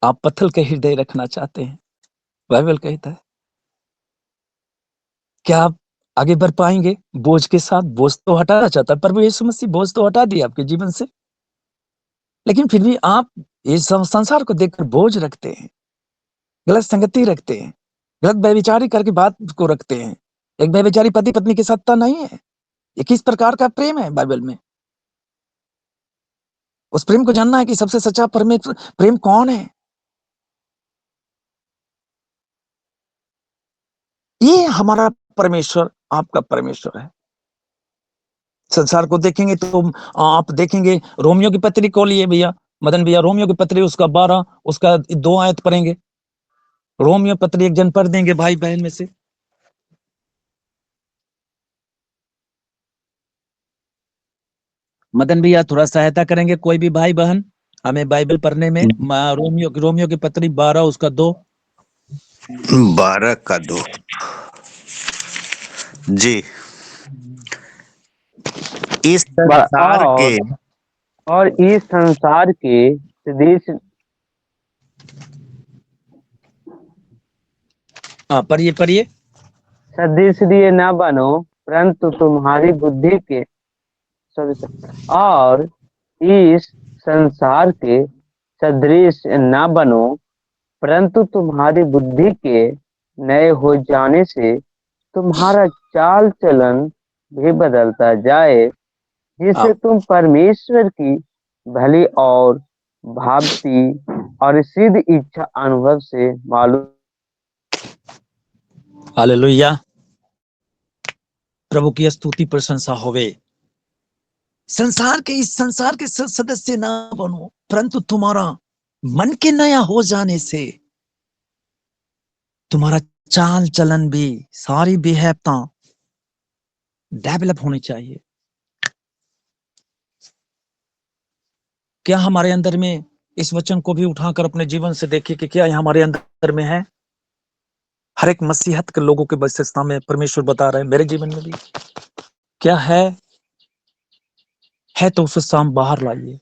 आप पत्थर के हृदय रखना चाहते हैं। बाइबल कहता है, क्या आप आगे बढ़ पाएंगे बोझ के साथ? बोझ तो हटाना चाहता है प्रभु यीशु मसीह, बोझ तो हटा दिया आपके जीवन से, लेकिन फिर भी आप इस संसार को देखकर बोझ रखते हैं, गलत संगति रखते हैं, गलत व्यभिचारी करके बात को रखते हैं। एक व्यभिचारी पति पत्नी की सत्ता नहीं है। ये किस प्रकार का प्रेम है बाइबल में? उस प्रेम को जानना है कि सबसे सच्चा परमेश्वर प्रेम कौन है। ये हमारा परमेश्वर, आपका परमेश्वर है। संसार को देखेंगे तो आप देखेंगे, रोमियो की पत्री को लिए भैया, मदन भैया, रोमियो की पत्री उसका 12, उसका 2 आयत पढ़ेंगे। रोमियो पत्री एक जन पढ़ देंगे भाई बहन में से। मदन भैया थोड़ा सहायता करेंगे, कोई भी भाई बहन हमें बाइबल पढ़ने में। रोमियो की पत्री 12 उसका 2। 12 का 2 जी। इस संसार के और इस संसार के सदृश पढ़िए सदृश लिए न बनो, परंतु तुम्हारी बुद्धि के और इस संसार के सदृश न बनो, परंतु तुम्हारी बुद्धि के नए हो जाने से तुम्हारा चाल चलन भी बदलता जाए, जिससे तुम परमेश्वर की भली और भावती और सिद्ध इच्छा अनुभव से मालूम। हालेलुया, प्रभु की स्तुति प्रशंसा होवे। संसार के सदस्य ना बनो, परंतु तुम्हारा मन के नया हो जाने से तुम्हारा चाल चलन भी, सारी बिहेवता डेवलप होनी चाहिए। क्या हमारे अंदर में, इस वचन को भी उठाकर अपने जीवन से देखिए कि क्या हमारे अंदर में है। हर एक मसीहत के लोगों के विशेषता में परमेश्वर बता रहे हैं, मेरे जीवन में भी क्या है तो उसे शाम बाहर लाइए।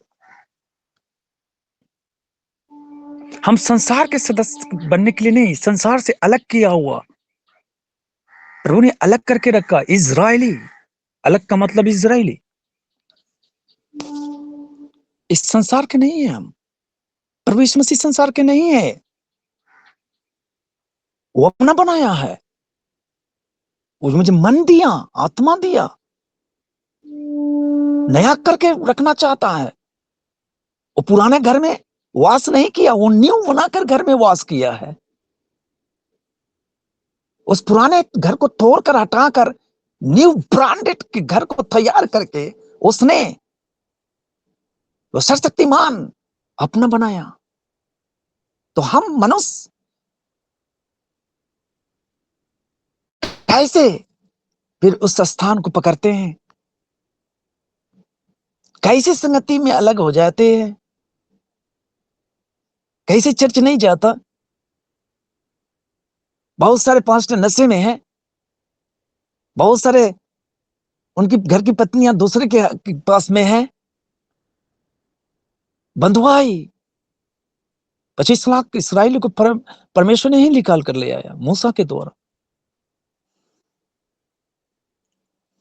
हम संसार के सदस्य बनने के लिए नहीं, संसार से अलग किया हुआ प्रभु ने अलग करके रखा। इजरायली, अलग का मतलब इजरायली, इस संसार के नहीं है हम। प्रभु यीशु मसीह संसार के नहीं है, वो अपना बनाया है। वो मुझे मन दिया, आत्मा दिया, नया करके रखना चाहता है। वो पुराने घर में वास नहीं किया, वो न्यू बनाकर घर में वास किया है। उस पुराने घर को तोड़कर हटाकर न्यू ब्रांडेड के घर को तैयार करके उसने वो सर्वशक्तिमान अपना बनाया। तो हम मनुष्य कैसे फिर उस स्थान को पकड़ते हैं? कैसे संगति में अलग हो जाते हैं, कैसे चर्च नहीं जाता। बहुत सारे पास्टर नशे में हैं, बहुत सारे उनकी घर की पत्नियां दूसरे के पास में हैं। बंधुआई 25 लाख इसराइली को परमेश्वर ने ही निकाल कर ले आया मूसा के द्वारा।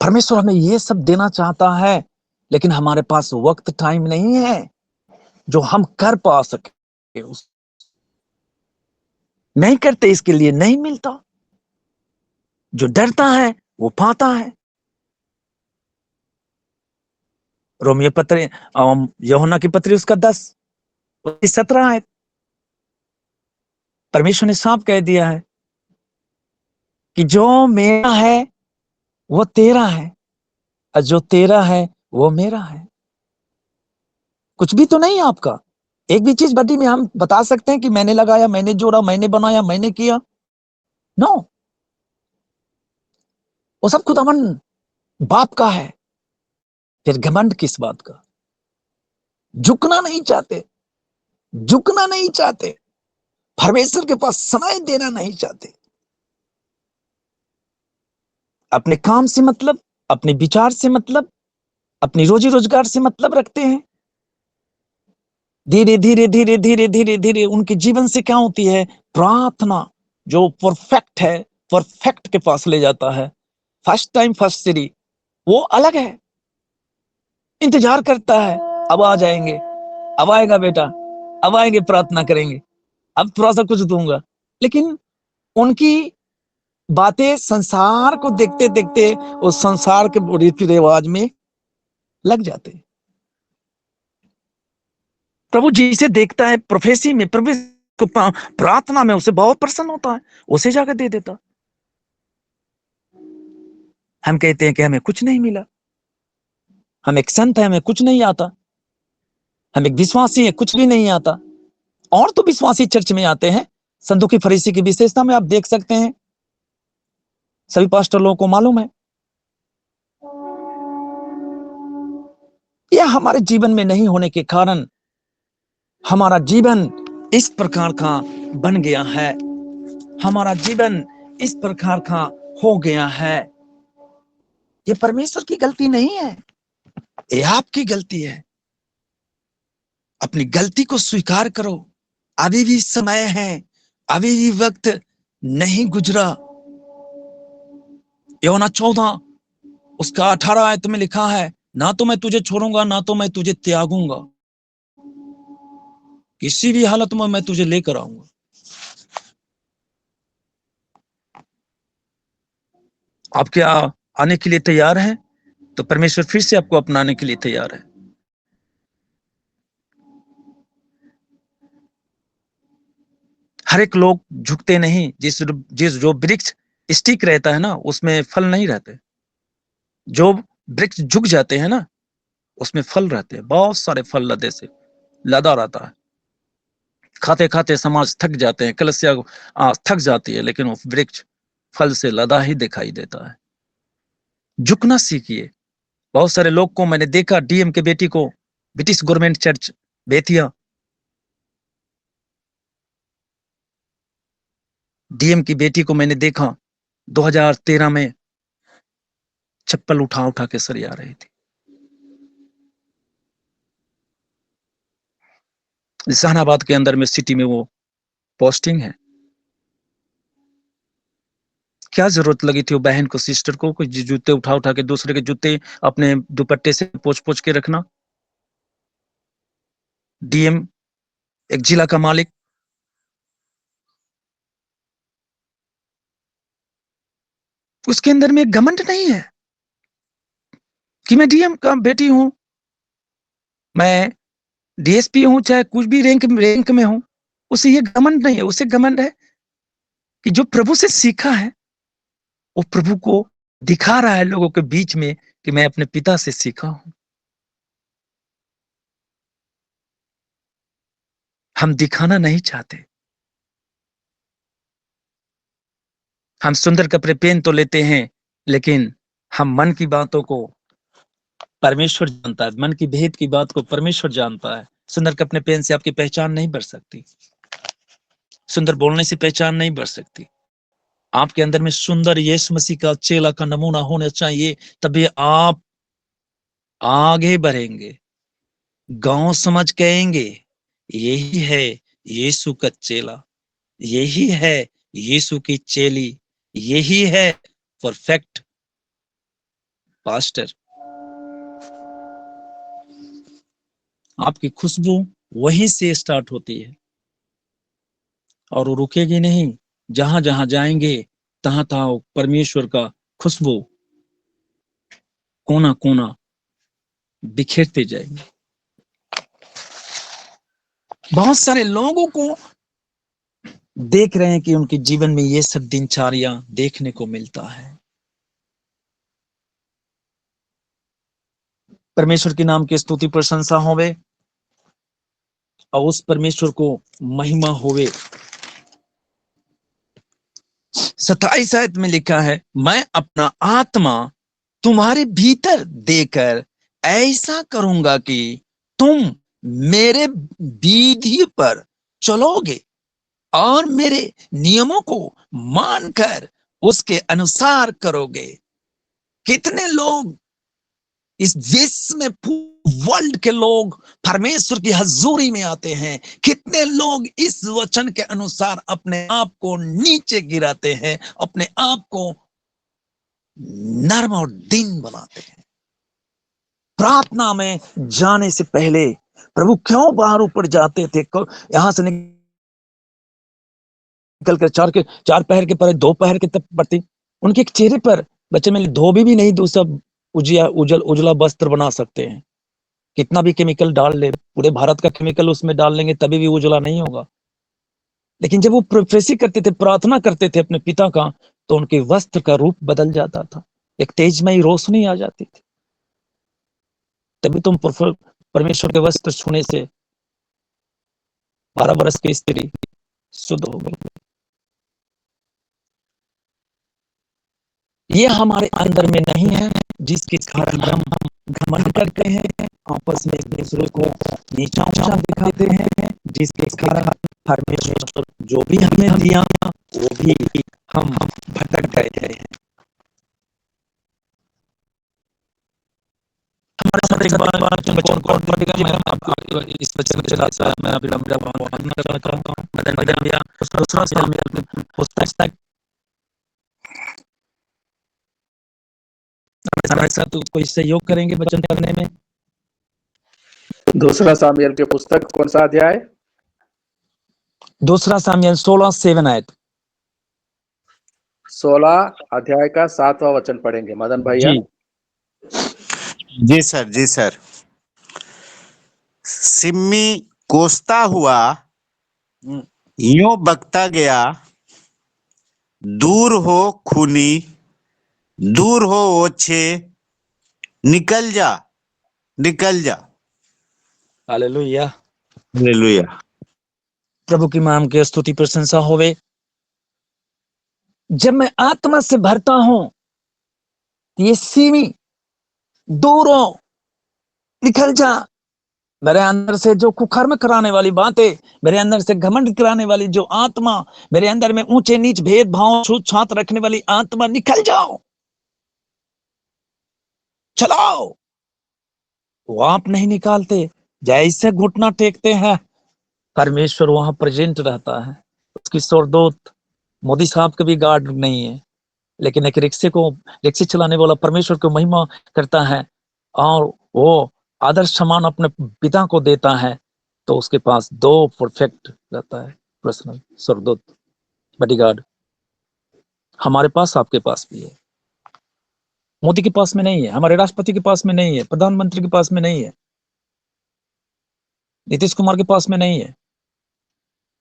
परमेश्वर हमें ये सब देना चाहता है, लेकिन हमारे पास वक्त टाइम नहीं है जो हम कर पा सके। नहीं करते, इसके लिए नहीं मिलता। जो डरता है वो पाता है। रोमियो पत्र यूहन्ना की पत्री उसका 10:17 है। परमेश्वर ने साफ कह दिया है कि जो मेरा है वो तेरा है, और जो तेरा है वो मेरा है। कुछ भी तो नहीं है आपका। एक भी चीज बदी में हम बता सकते हैं कि मैंने लगाया, मैंने जोड़ा, मैंने बनाया, मैंने किया? नो, वो सब खुदावन बाप का है। फिर घमंड किस बात का? झुकना नहीं चाहते, झुकना नहीं चाहते, परमेश्वर के पास समय देना नहीं चाहते। अपने काम से मतलब, अपने विचार से मतलब, अपनी रोजी रोजगार से मतलब रखते हैं। धीरे धीरे धीरे धीरे धीरे धीरे उनके जीवन से क्या होती है? प्रार्थना जो परफेक्ट है, परफेक्ट के पास ले जाता है। फर्स्ट टाइम फर्स्ट सीढ़ी वो अलग है। इंतजार करता है, अब आ जाएंगे, अब आएगा बेटा, अब आएंगे, प्रार्थना करेंगे, अब थोड़ा सा कुछ दूंगा। लेकिन उनकी बातें संसार को देखते देखते उस संसार के रीति रिवाज में लग जाते। प्रभु जिसे देखता है प्रोफेसी में, प्रभु को प्रार्थना में उसे बहुत प्रसन्न होता है, उसे जाकर दे देता। हम कहते हैं कि हमें कुछ नहीं मिला, हम एक संत है, हमें कुछ नहीं आता, हम एक विश्वासी है, कुछ भी नहीं आता। और तो विश्वासी चर्च में आते हैं। संतों की फरीसी की विशेषता में आप देख सकते हैं, सभी पास्टर लोगों को मालूम है। यह हमारे जीवन में नहीं होने के कारण हमारा जीवन इस प्रकार का बन गया है, हमारा जीवन इस प्रकार का हो गया है। ये परमेश्वर की गलती नहीं है, ये आपकी गलती है। अपनी गलती को स्वीकार करो। अभी भी समय है, अभी भी वक्त नहीं गुजरा। यूहन्ना 14 उसका 18 आयत में लिखा है, ना तो मैं तुझे छोड़ूंगा, ना तो मैं तुझे त्यागूंगा, किसी भी हालत में मैं तुझे लेकर आऊंगा। आप क्या आने के लिए तैयार हैं? तो परमेश्वर फिर से आपको अपनाने के लिए तैयार है। हर एक लोग झुकते नहीं। जिस जो वृक्ष स्टिक रहता है ना, उसमें फल नहीं रहते। जो वृक्ष झुक जाते हैं ना, उसमें फल रहते हैं, बहुत सारे फल लदे से लदा रहता है। खाते खाते समाज थक जाते हैं, कलीसिया थक जाती है, लेकिन वो वृक्ष फल से लदा ही दिखाई देता है। झुकना सीखिए। बहुत सारे लोग को मैंने देखा, डीएम के बेटी को British government church Bettiah, DM की बेटी को मैंने देखा 2013 में चप्पल उठा उठा के सरिया रही थी। जहानाबाद के अंदर में सिटी में वो पोस्टिंग है। क्या जरूरत लगी थी वो बहन को, सिस्टर को, कुछ जूते उठा उठा के, दूसरे के जूते अपने दुपट्टे से पोंछ पोंछ के रखना? डीएम, एक जिला का मालिक, उसके अंदर में एक घमंड नहीं है कि मैं डीएम का बेटी हूं, मैं डीएसपी हूं, चाहे कुछ भी रैंक में हूं। उसे ये घमंड नहीं है। उसे घमंड है कि जो प्रभु से सीखा है वो प्रभु को दिखा रहा है लोगों के बीच में कि मैं अपने पिता से सीखा हूं। हम दिखाना नहीं चाहते। हम सुंदर कपड़े पहन तो लेते हैं, लेकिन हम मन की बातों को परमेश्वर जानता है, मन की भेद की बात को परमेश्वर जानता है। सुंदर के अपने पेन से आपकी पहचान नहीं बढ़ सकती, सुंदर बोलने से पहचान नहीं बढ़ सकती। आपके अंदर में सुंदर यीशु मसीह का चेला का नमूना होना चाहिए, तभी आप आगे बढ़ेंगे, गांव समझ कहेंगे यही है यीशु का चेला, यही है यीशु की चेली, यही है परफेक्ट पास्टर। आपकी खुशबू वहीं से स्टार्ट होती है और वो रुकेगी नहीं। जहां जहां जाएंगे तहां तहां परमेश्वर का खुशबू कोना कोना बिखेरते जाएंगे। बहुत सारे लोगों को देख रहे हैं कि उनके जीवन में ये सब दिनचर्या देखने को मिलता है। परमेश्वर के नाम की स्तुति प्रशंसा होवे और उस परमेश्वर को महिमा होवे। 27 आयत में लिखा है, मैं अपना आत्मा तुम्हारे भीतर देकर ऐसा करूंगा कि तुम मेरे विधि पर चलोगे और मेरे नियमों को मानकर उसके अनुसार करोगे। कितने लोग इस विश्व में, वर्ल्ड के लोग परमेश्वर की हजूरी में आते हैं, कितने लोग इस वचन के अनुसार अपने आप को नीचे गिराते हैं, अपने आप को नर्म और दीन बनाते हैं। प्रार्थना में जाने से पहले प्रभु क्यों बाहर ऊपर जाते थे, यहां से निकल कर चार पहर के परे 2 पहर के तक पड़ती, उनके चेहरे पर बच्चे में धोबी भी नहीं दूसरा उजला वस्त्र बना सकते हैं। कितना भी केमिकल डाल ले, पूरे भारत का केमिकल उसमें डाल लेंगे तभी भी उजला नहीं होगा। लेकिन जब वो प्रोफेसी करते थे, प्रार्थना करते थे अपने पिता का, तो उनके वस्त्र का रूप बदल जाता था, एक तेजमयी रोशनी आ जाती थी। तभी तुम परमेश्वर के वस्त्र छूने से 12 वर्ष की स्त्री शुद्ध हो गई। ये हमारे अंदर में नहीं है, जिसके कारण हम घमंड करते हैं, आपस में एक दूसरे को नीचा ऊंचा दिखाते हैं, जिसके कारण परमेश्वर जो भी हमें दिया वो भी हम भटक गए हैं। हमारे साथ एक बार बच्चों को पढ़ेगा, मैं आपको इस वचन में चलाता है, मैं अभी लंबा करना चाहता हूं। मदन भैया दूसरा सामने पुस्तक हमारे साथ कोई सहयोग करेंगे वचन पढ़ने में। दूसरा सामुएल के पुस्तक कौन सा अध्याय? दूसरा सामुएल 16:7 आयत। 16 अध्याय का 7वां वचन पढ़ेंगे मदन भैया। जी सर, जी सर। सिम्मी कोसता हुआ यूं बकता गया, दूर हो खूनी, दूर हो ओछे, निकल जा, निकल जा। Hallelujah, hallelujah. प्रभु की नाम की स्तुति प्रशंसा होवे। जब मैं आत्मा से भरता हूं, ये सीमी दूर हो, निकल जा। मेरे अंदर से जो कुकर्म कराने वाली बातें, मेरे अंदर से घमंड कराने वाली जो आत्मा, मेरे अंदर में ऊंचे नीच भेदभाव छूत छात रखने वाली आत्मा, निकल जाओ, चलाओ। वो आप नहीं निकालते, जैसे घुटना टेकते हैं परमेश्वर वहां प्रेजेंट रहता है। उसकी स्वर्गदूत मोदी साहब का भी गार्ड नहीं है, लेकिन एक रिक्शे चलाने वाला परमेश्वर को महिमा करता है और वो आदर्श समान अपने पिता को देता है, तो उसके पास 2 परफेक्ट रहता है पर्सनल स्वर्गदूत, बॉडीगार्ड। हमारे पास, आपके पास भी है। मोदी के पास में नहीं है, हमारे राष्ट्रपति के पास में नहीं है, प्रधानमंत्री के पास में नहीं है, नीतीश कुमार के पास में नहीं है,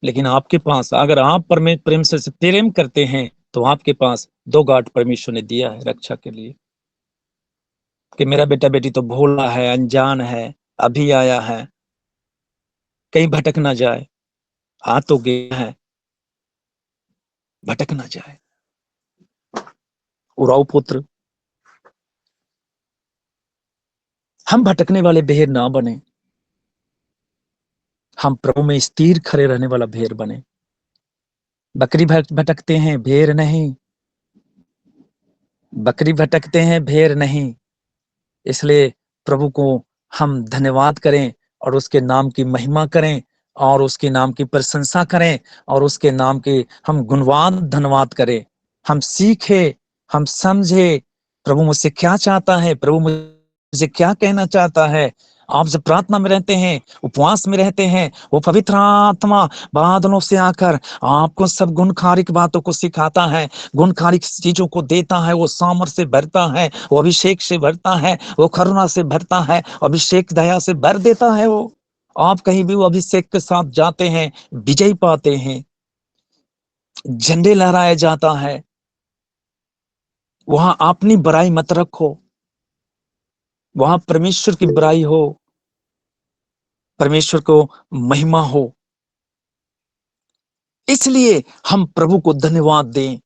लेकिन आपके पास, अगर आप प्रेम से प्रेम करते हैं, तो आपके पास 2 गार्ड परमेश्वर ने दिया है रक्षा के लिए, कि मेरा बेटा बेटी तो भोला है, अनजान है, अभी आया है, कहीं भटक ना जाए, आ तो गया है, भटक ना जाए। उराव पुत्र हम भटकने वाले भेड़ ना बने, हम प्रभु में स्थिर खड़े रहने वाला भेड़ बने। बकरी भटकते हैं, भेड़ नहीं। बकरी भटकते हैं, भेड़ नहीं। इसलिए प्रभु को हम धन्यवाद करें और उसके नाम की महिमा करें और उसके नाम की प्रशंसा करें और उसके नाम के हम गुणवान धन्यवाद करें। हम सीखे, हम समझे प्रभु मुझसे क्या चाहता है, प्रभु मुझे क्या कहना चाहता है। आप जब प्रार्थना में रहते हैं, उपवास में रहते हैं, वो पवित्र आत्मा बादलों से आकर आपको सब गुणकारिक बातों को सिखाता है, गुणकारिक चीजों को देता है। वो सामर्थ से भरता है, वो अभिषेक से भरता है, वो करुणा से भरता है, अभिषेक दया से भर देता है। वो आप कहीं भी वो अभिषेक के साथ जाते हैं, विजय पाते हैं, झंडे लहराया जाता है। वहां अपनी बड़ाई मत रखो, वहां परमेश्वर की बड़ाई हो, परमेश्वर को महिमा हो। इसलिए हम प्रभु को धन्यवाद दें।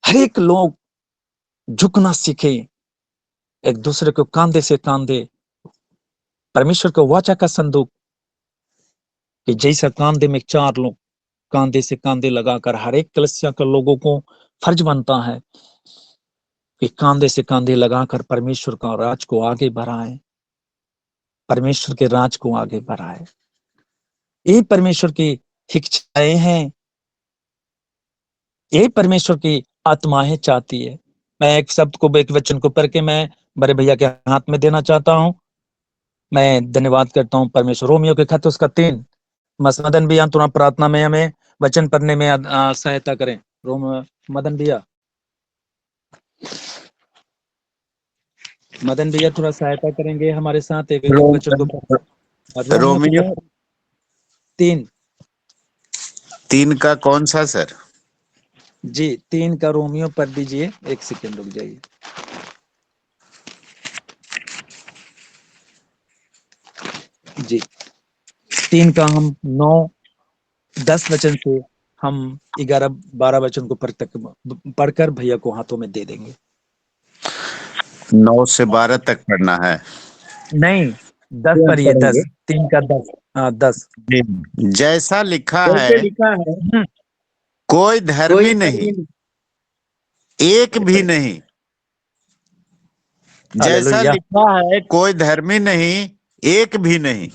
हर एक लोग झुकना सीखे, एक दूसरे को कांधे से कांधे, परमेश्वर को वाचा का संदूक कि जैसा कांधे में 4 लोग कांधे से कांधे लगाकर, हर एक कलीसिया के लोगों को फर्ज बनता है कि कांधे से कांधे लगाकर परमेश्वर का राज को आगे बढ़ाएं, परमेश्वर के राज को आगे बढ़ाएं। ये परमेश्वर की इच्छाएं हैं, ये परमेश्वर की आत्माएं चाहती है। मैं एक शब्द को, एक वचन को पढ़ के मैं बड़े भैया के हाथ में देना चाहता हूं। मैं धन्यवाद करता हूं परमेश्वर। रोमियो के खत उसका 3, मदन भैया थोड़ा प्रार्थना में हमें वचन पढ़ने में सहायता करें। मदन भैया थोड़ा सहायता करेंगे हमारे साथ एक वचन को। रोमियो 3 का कौन सा सर? जी, 3 का रोमियो पढ़ दीजिए। एक सेकंड रुक जाइए। जी, 3 का हम 9-10 वचन से हम 11-12 वचन को पढ़कर भैया को हाथों में दे देंगे। 9 से 12 तक पढ़ना है? नहीं, 10 पढ़िए। 10, 3 का 10। हाँ, 10। जैसा लिखा है, कोई धर्मी नहीं, एक भी नहीं। जैसा हालेलुया। लिखा है, कोई धर्मी नहीं, एक भी नहीं।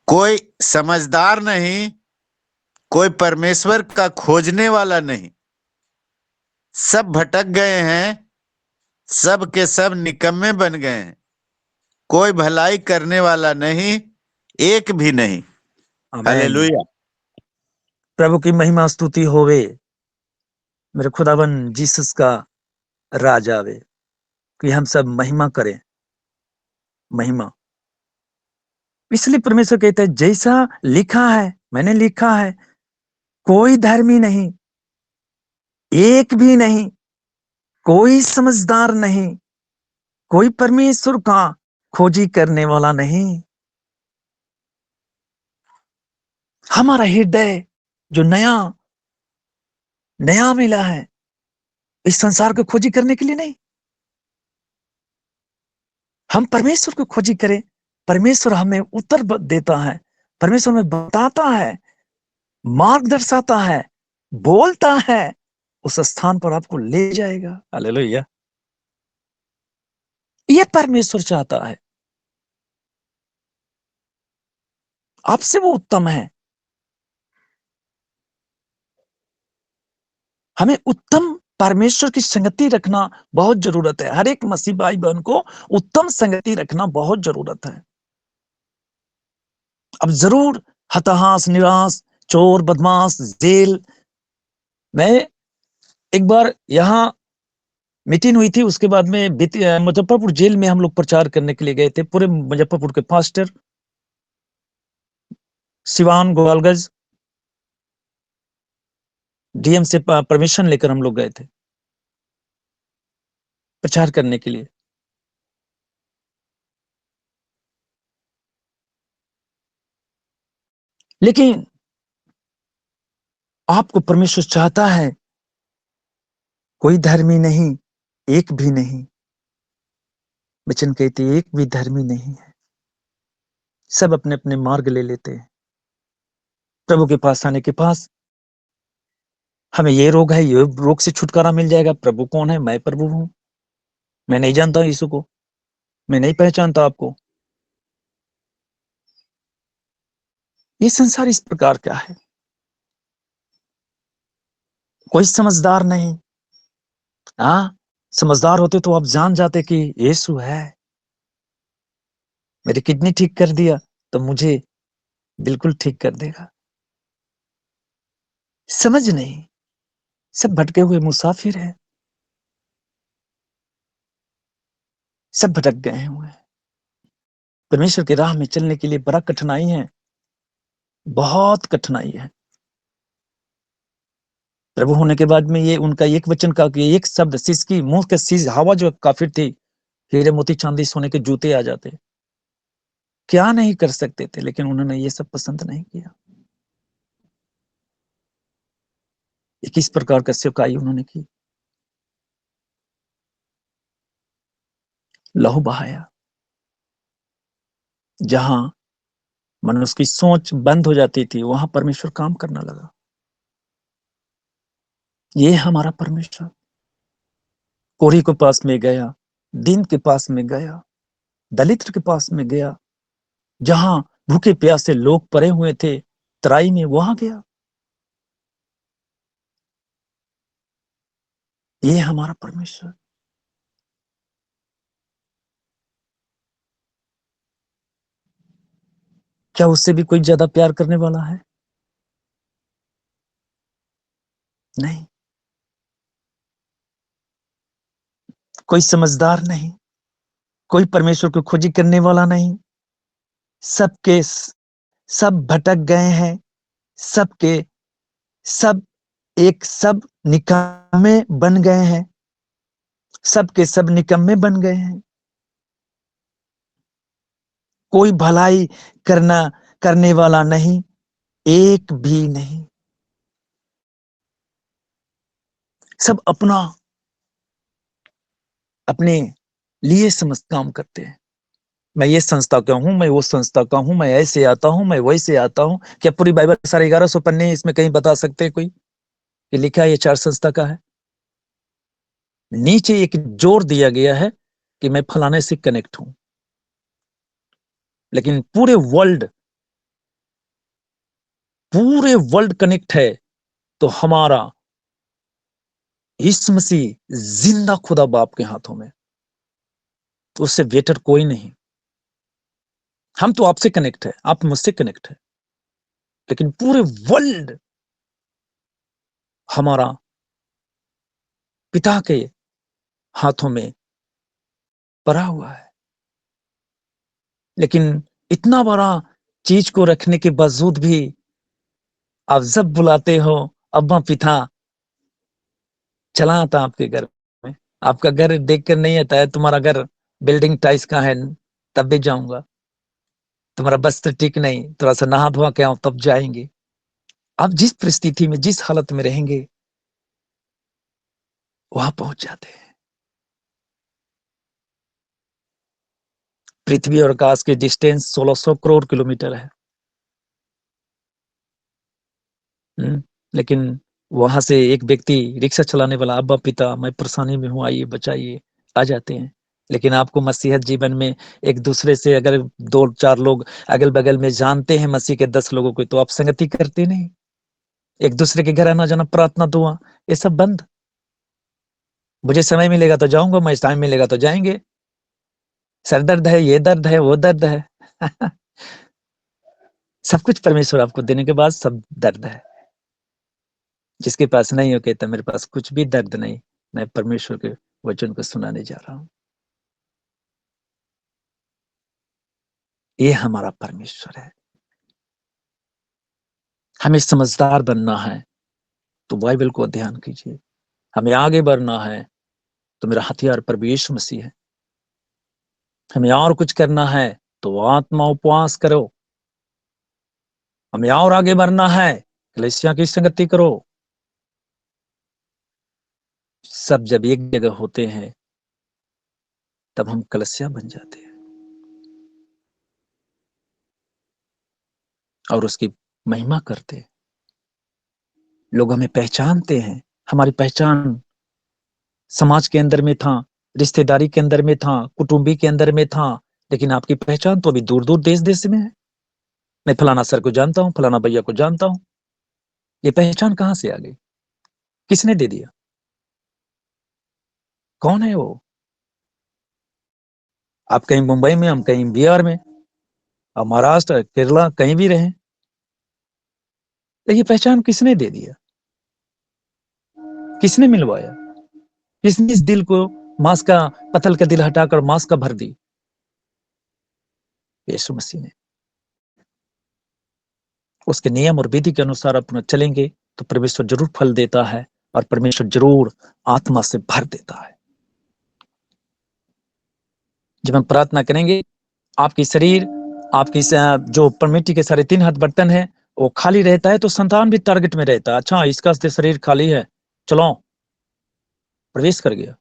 कोई समझदार नहीं, कोई परमेश्वर का खोजने वाला नहीं। सब भटक गए हैं, सब के सब निकम्मे बन गए हैं। कोई भलाई करने वाला नहीं, एक भी नहीं। आमीन। हालेलुया। प्रभु की महिमा स्तुति होवे, मेरे खुदावन जीसस का राज आवे, कि हम सब महिमा करें, महिमा। इसलिए परमेश्वर कहते हैं जैसा लिखा है, मैंने लिखा है, कोई धर्मी नहीं, एक भी नहीं, कोई समझदार नहीं, कोई परमेश्वर का खोजी करने वाला नहीं। हमारा हृदय जो नया मिला है, इस संसार को खोजी करने के लिए नहीं, हम परमेश्वर को खोजी करें। परमेश्वर हमें उत्तर देता है, परमेश्वर हमें बताता है, मार्ग दर्शाता है, बोलता है, उस स्थान पर आपको ले जाएगा। हालेलुया। ये परमेश्वर चाहता है, आपसे वो उत्तम है। हमें उत्तम परमेश्वर की संगति रखना बहुत जरूरत है। हर एक मसीह भाई बहन को उत्तम संगति रखना बहुत जरूरत है। अब जरूर हताश, निराश, चोर, बदमाश, जेल। मैं एक बार यहाँ मीटिंग हुई थी, उसके बाद में मुजफ्फरपुर जेल में हम लोग प्रचार करने के लिए गए थे। पूरे मुजफ्फरपुर के पास्टर, सिवान, गोपालगंज, डीएम से परमिशन लेकर हम लोग गए थे प्रचार करने के लिए। लेकिन आपको परमेश्वर चाहता है, कोई धर्मी नहीं, एक भी नहीं, वचन कहते एक भी धर्मी नहीं है, सब अपने अपने मार्ग ले लेते हैं। प्रभु के पास आने के पास हमें ये रोग है, ये रोग से छुटकारा मिल जाएगा। प्रभु कौन है? मैं प्रभु हूं। मैं नहीं जानता यीशु को, मैं नहीं पहचानता आपको। ये संसार इस प्रकार का है, कोई समझदार नहीं। हाँ, समझदार होते तो आप जान जाते कि यीशु है। मेरी किडनी ठीक कर दिया तो मुझे बिल्कुल ठीक कर देगा। समझ नहीं, सब भटके हुए मुसाफिर हैं, सब भटक गए हुए हैं। परमेश्वर की राह में चलने के लिए बड़ा कठिनाई है, बहुत कठिनाई है। प्रभु होने के बाद में ये उनका एक वचन का कि एक शब्द सिसकी मुंह के सीज हवा जो काफिर थी, हीरे मोती चांदी सोने के जूते आ जाते, क्या नहीं कर सकते थे, लेकिन उन्होंने ये सब पसंद नहीं किया। किस प्रकार का सेवकाई उन्होंने की, लहू बहाया। जहां मनुष्य की सोच बंद हो जाती थी, वहां परमेश्वर काम करना लगा। ये हमारा परमेश्वर कोढ़ी के पास में गया, दीन के पास में गया, दलित के पास में गया, जहां भूखे प्यासे लोग पड़े हुए थे तराई में, वहां गया। ये हमारा परमेश्वर। क्या उससे भी कोई ज्यादा प्यार करने वाला है? नहीं। कोई समझदार नहीं, कोई परमेश्वर को खोजी करने वाला नहीं। सबके सब भटक गए हैं, सबके सब एक सब निकम्मे बन गए हैं, सबके सब निकम्मे बन गए हैं। कोई भलाई करने वाला नहीं, एक भी नहीं। सब अपने लिए समझ काम करते हैं। मैं ये संस्था का हूं, मैं वो संस्था का हूं, मैं ऐसे आता हूं, मैं वैसे आता हूं। क्या पूरी बाइबल सारे 1100 पन्ने इसमें कहीं बता सकते हैं कोई कि लिखा है ये 4 संस्था का है? नीचे एक जोर दिया गया है कि मैं फलाने से कनेक्ट हूं, लेकिन पूरे वर्ल्ड कनेक्ट है तो हमारा यीशु मसीह जिंदा खुदा बाप के हाथों में, तो उससे बेटर कोई नहीं। हम तो आपसे कनेक्ट है, आप मुझसे कनेक्ट है, लेकिन पूरे वर्ल्ड हमारा पिता के हाथों में पड़ा हुआ है। लेकिन इतना बड़ा चीज को रखने के बावजूद भी आप जब बुलाते हो अब्बा पिता, चला आता आपके घर में। आपका घर देखकर नहीं आता है, तुम्हारा घर बिल्डिंग टाइल्स का है तब भी जाऊंगा, तुम्हारा वस्त्र ठीक नहीं, थोड़ा सा नहा धोआ के आओ तब जाएंगे। आप जिस परिस्थिति में, जिस हालत में रहेंगे, वहां पहुंच जाते हैं। पृथ्वी और आकाश की डिस्टेंस 1600 करोड़ किलोमीटर है। लेकिन वहां से एक व्यक्ति रिक्शा चलाने वाला, अब्बा पिता मैं परेशानी में हूं, आइए बचाइए, आ जाते हैं। लेकिन आपको मसीहत जीवन में एक दूसरे से अगर 2-4 लोग अगल बगल में जानते हैं मसीह के 10 लोगों को, तो आप संगति करते नहीं। एक दूसरे के घर आना जाना, प्रार्थना दुआ, ये सब बंद। मुझे समय मिलेगा तो जाऊंगा, मैं टाइम मिलेगा तो जाएंगे। सर दर्द है, ये दर्द है, वो दर्द है सब कुछ परमेश्वर आपको देने के बाद सब दर्द है। जिसके पास नहीं हो कहता मेरे पास कुछ भी दर्द नहीं, मैं परमेश्वर के वचन को सुनाने जा रहा हूं। ये हमारा परमेश्वर है। हमें समझदार बनना है तो बाइबल को अध्ययन कीजिए। हमें आगे बढ़ना है तो मेरा हथियार प्रभु यीशु मसीह है। हमें और कुछ करना है तो आत्मा उपवास करो। हमें और आगे बढ़ना है, कलीसिया की संगति करो। सब जब एक जगह होते हैं तब हम कलसिया बन जाते हैं और उसकी महिमा करते हैं। लोग हमें पहचानते हैं। हमारी पहचान समाज के अंदर में था, रिश्तेदारी के अंदर में था, कुटुंबी के अंदर में था, लेकिन आपकी पहचान तो अभी दूर दूर देश देश में है। मैं फलाना सर को जानता हूं, फलाना भैया को जानता हूं। ये पहचान कहां से आ गई? किसने दे दिया? कौन है वो? आप कहीं मुंबई में, हम कहीं बिहार में, आप महाराष्ट्र, केरला, कहीं भी रहे, तो ये पहचान किसने दे दिया? किसने मिलवाया? किसने इस दिल को मांस का, पत्थर का दिल हटाकर मांस का भर दी? यीशु मसीह ने। उसके नियम और विधि के अनुसार अपना चलेंगे तो परमेश्वर जरूर फल देता है और परमेश्वर जरूर आत्मा से भर देता है। जब हम प्रार्थना करेंगे, आपकी शरीर, आपकी जो परमिटी के सारे 3 हाथ बर्तन है वो खाली रहता है, तो संतान भी टारगेट में रहता है। अच्छा, इसका शरीर खाली है, चलो, प्रवेश कर गया।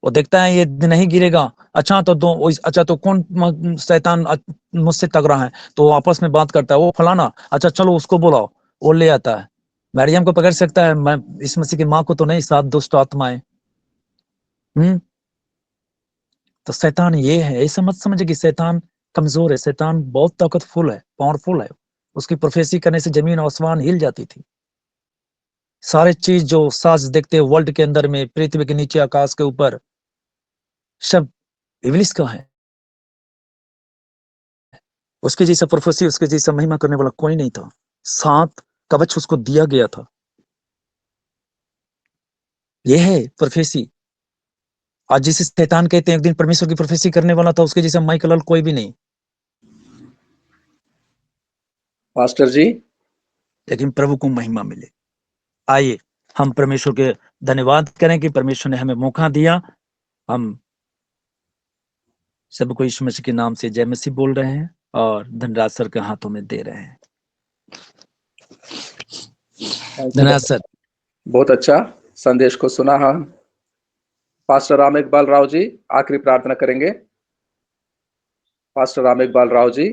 वो देखता है ये नहीं गिरेगा, अच्छा तो कौन शैतान मुझसे टक रहा है, तो आपस में बात करता है, वो फलाना, अच्छा चलो उसको बुलाओ, वो ले आता है। मरियम को पकड़ सकता है, मैं इस मसीह की माँ को तो नहीं, 7 दुष्ट आत्माएं। तो शैतान ये है, ऐसा मत समझे कि शैतान कमजोर है। शैतान बहुत ताकतफुल है, पावरफुल है। उसकी प्रोफेसी करने से जमीन आसमान हिल जाती थी। सारे चीज जो साज देखते हैं वर्ल्ड के अंदर में, पृथ्वी के नीचे, आकाश के ऊपर, सब इब्लिस का है। उसके जैसा प्रोफेसी, उसके जैसा महिमा करने वाला कोई नहीं था। 7 कवच उसको दिया गया था। यह है प्रोफेसी। आज जिसे शैतान कहते हैं, एक दिन परमेश्वर की प्रोफेसी करने वाला था, उसके जैसा माइकल कोई भी नहीं। पास्टर जी, लेकिन प्रभु को महिमा मिले। आइए हम परमेश्वर के धन्यवाद करें कि परमेश्वर ने हमें मौका दिया। हम सबको यीशु मसीह के नाम से जय मसीह बोल रहे हैं और धनराज सर के हाथों में दे रहे हैं। धन्यवाद सर। बहुत अच्छा संदेश को सुना। हम पास्टर राम इकबाल राव जी आखिरी प्रार्थना करेंगे। पास्टर राम इकबाल राव जी।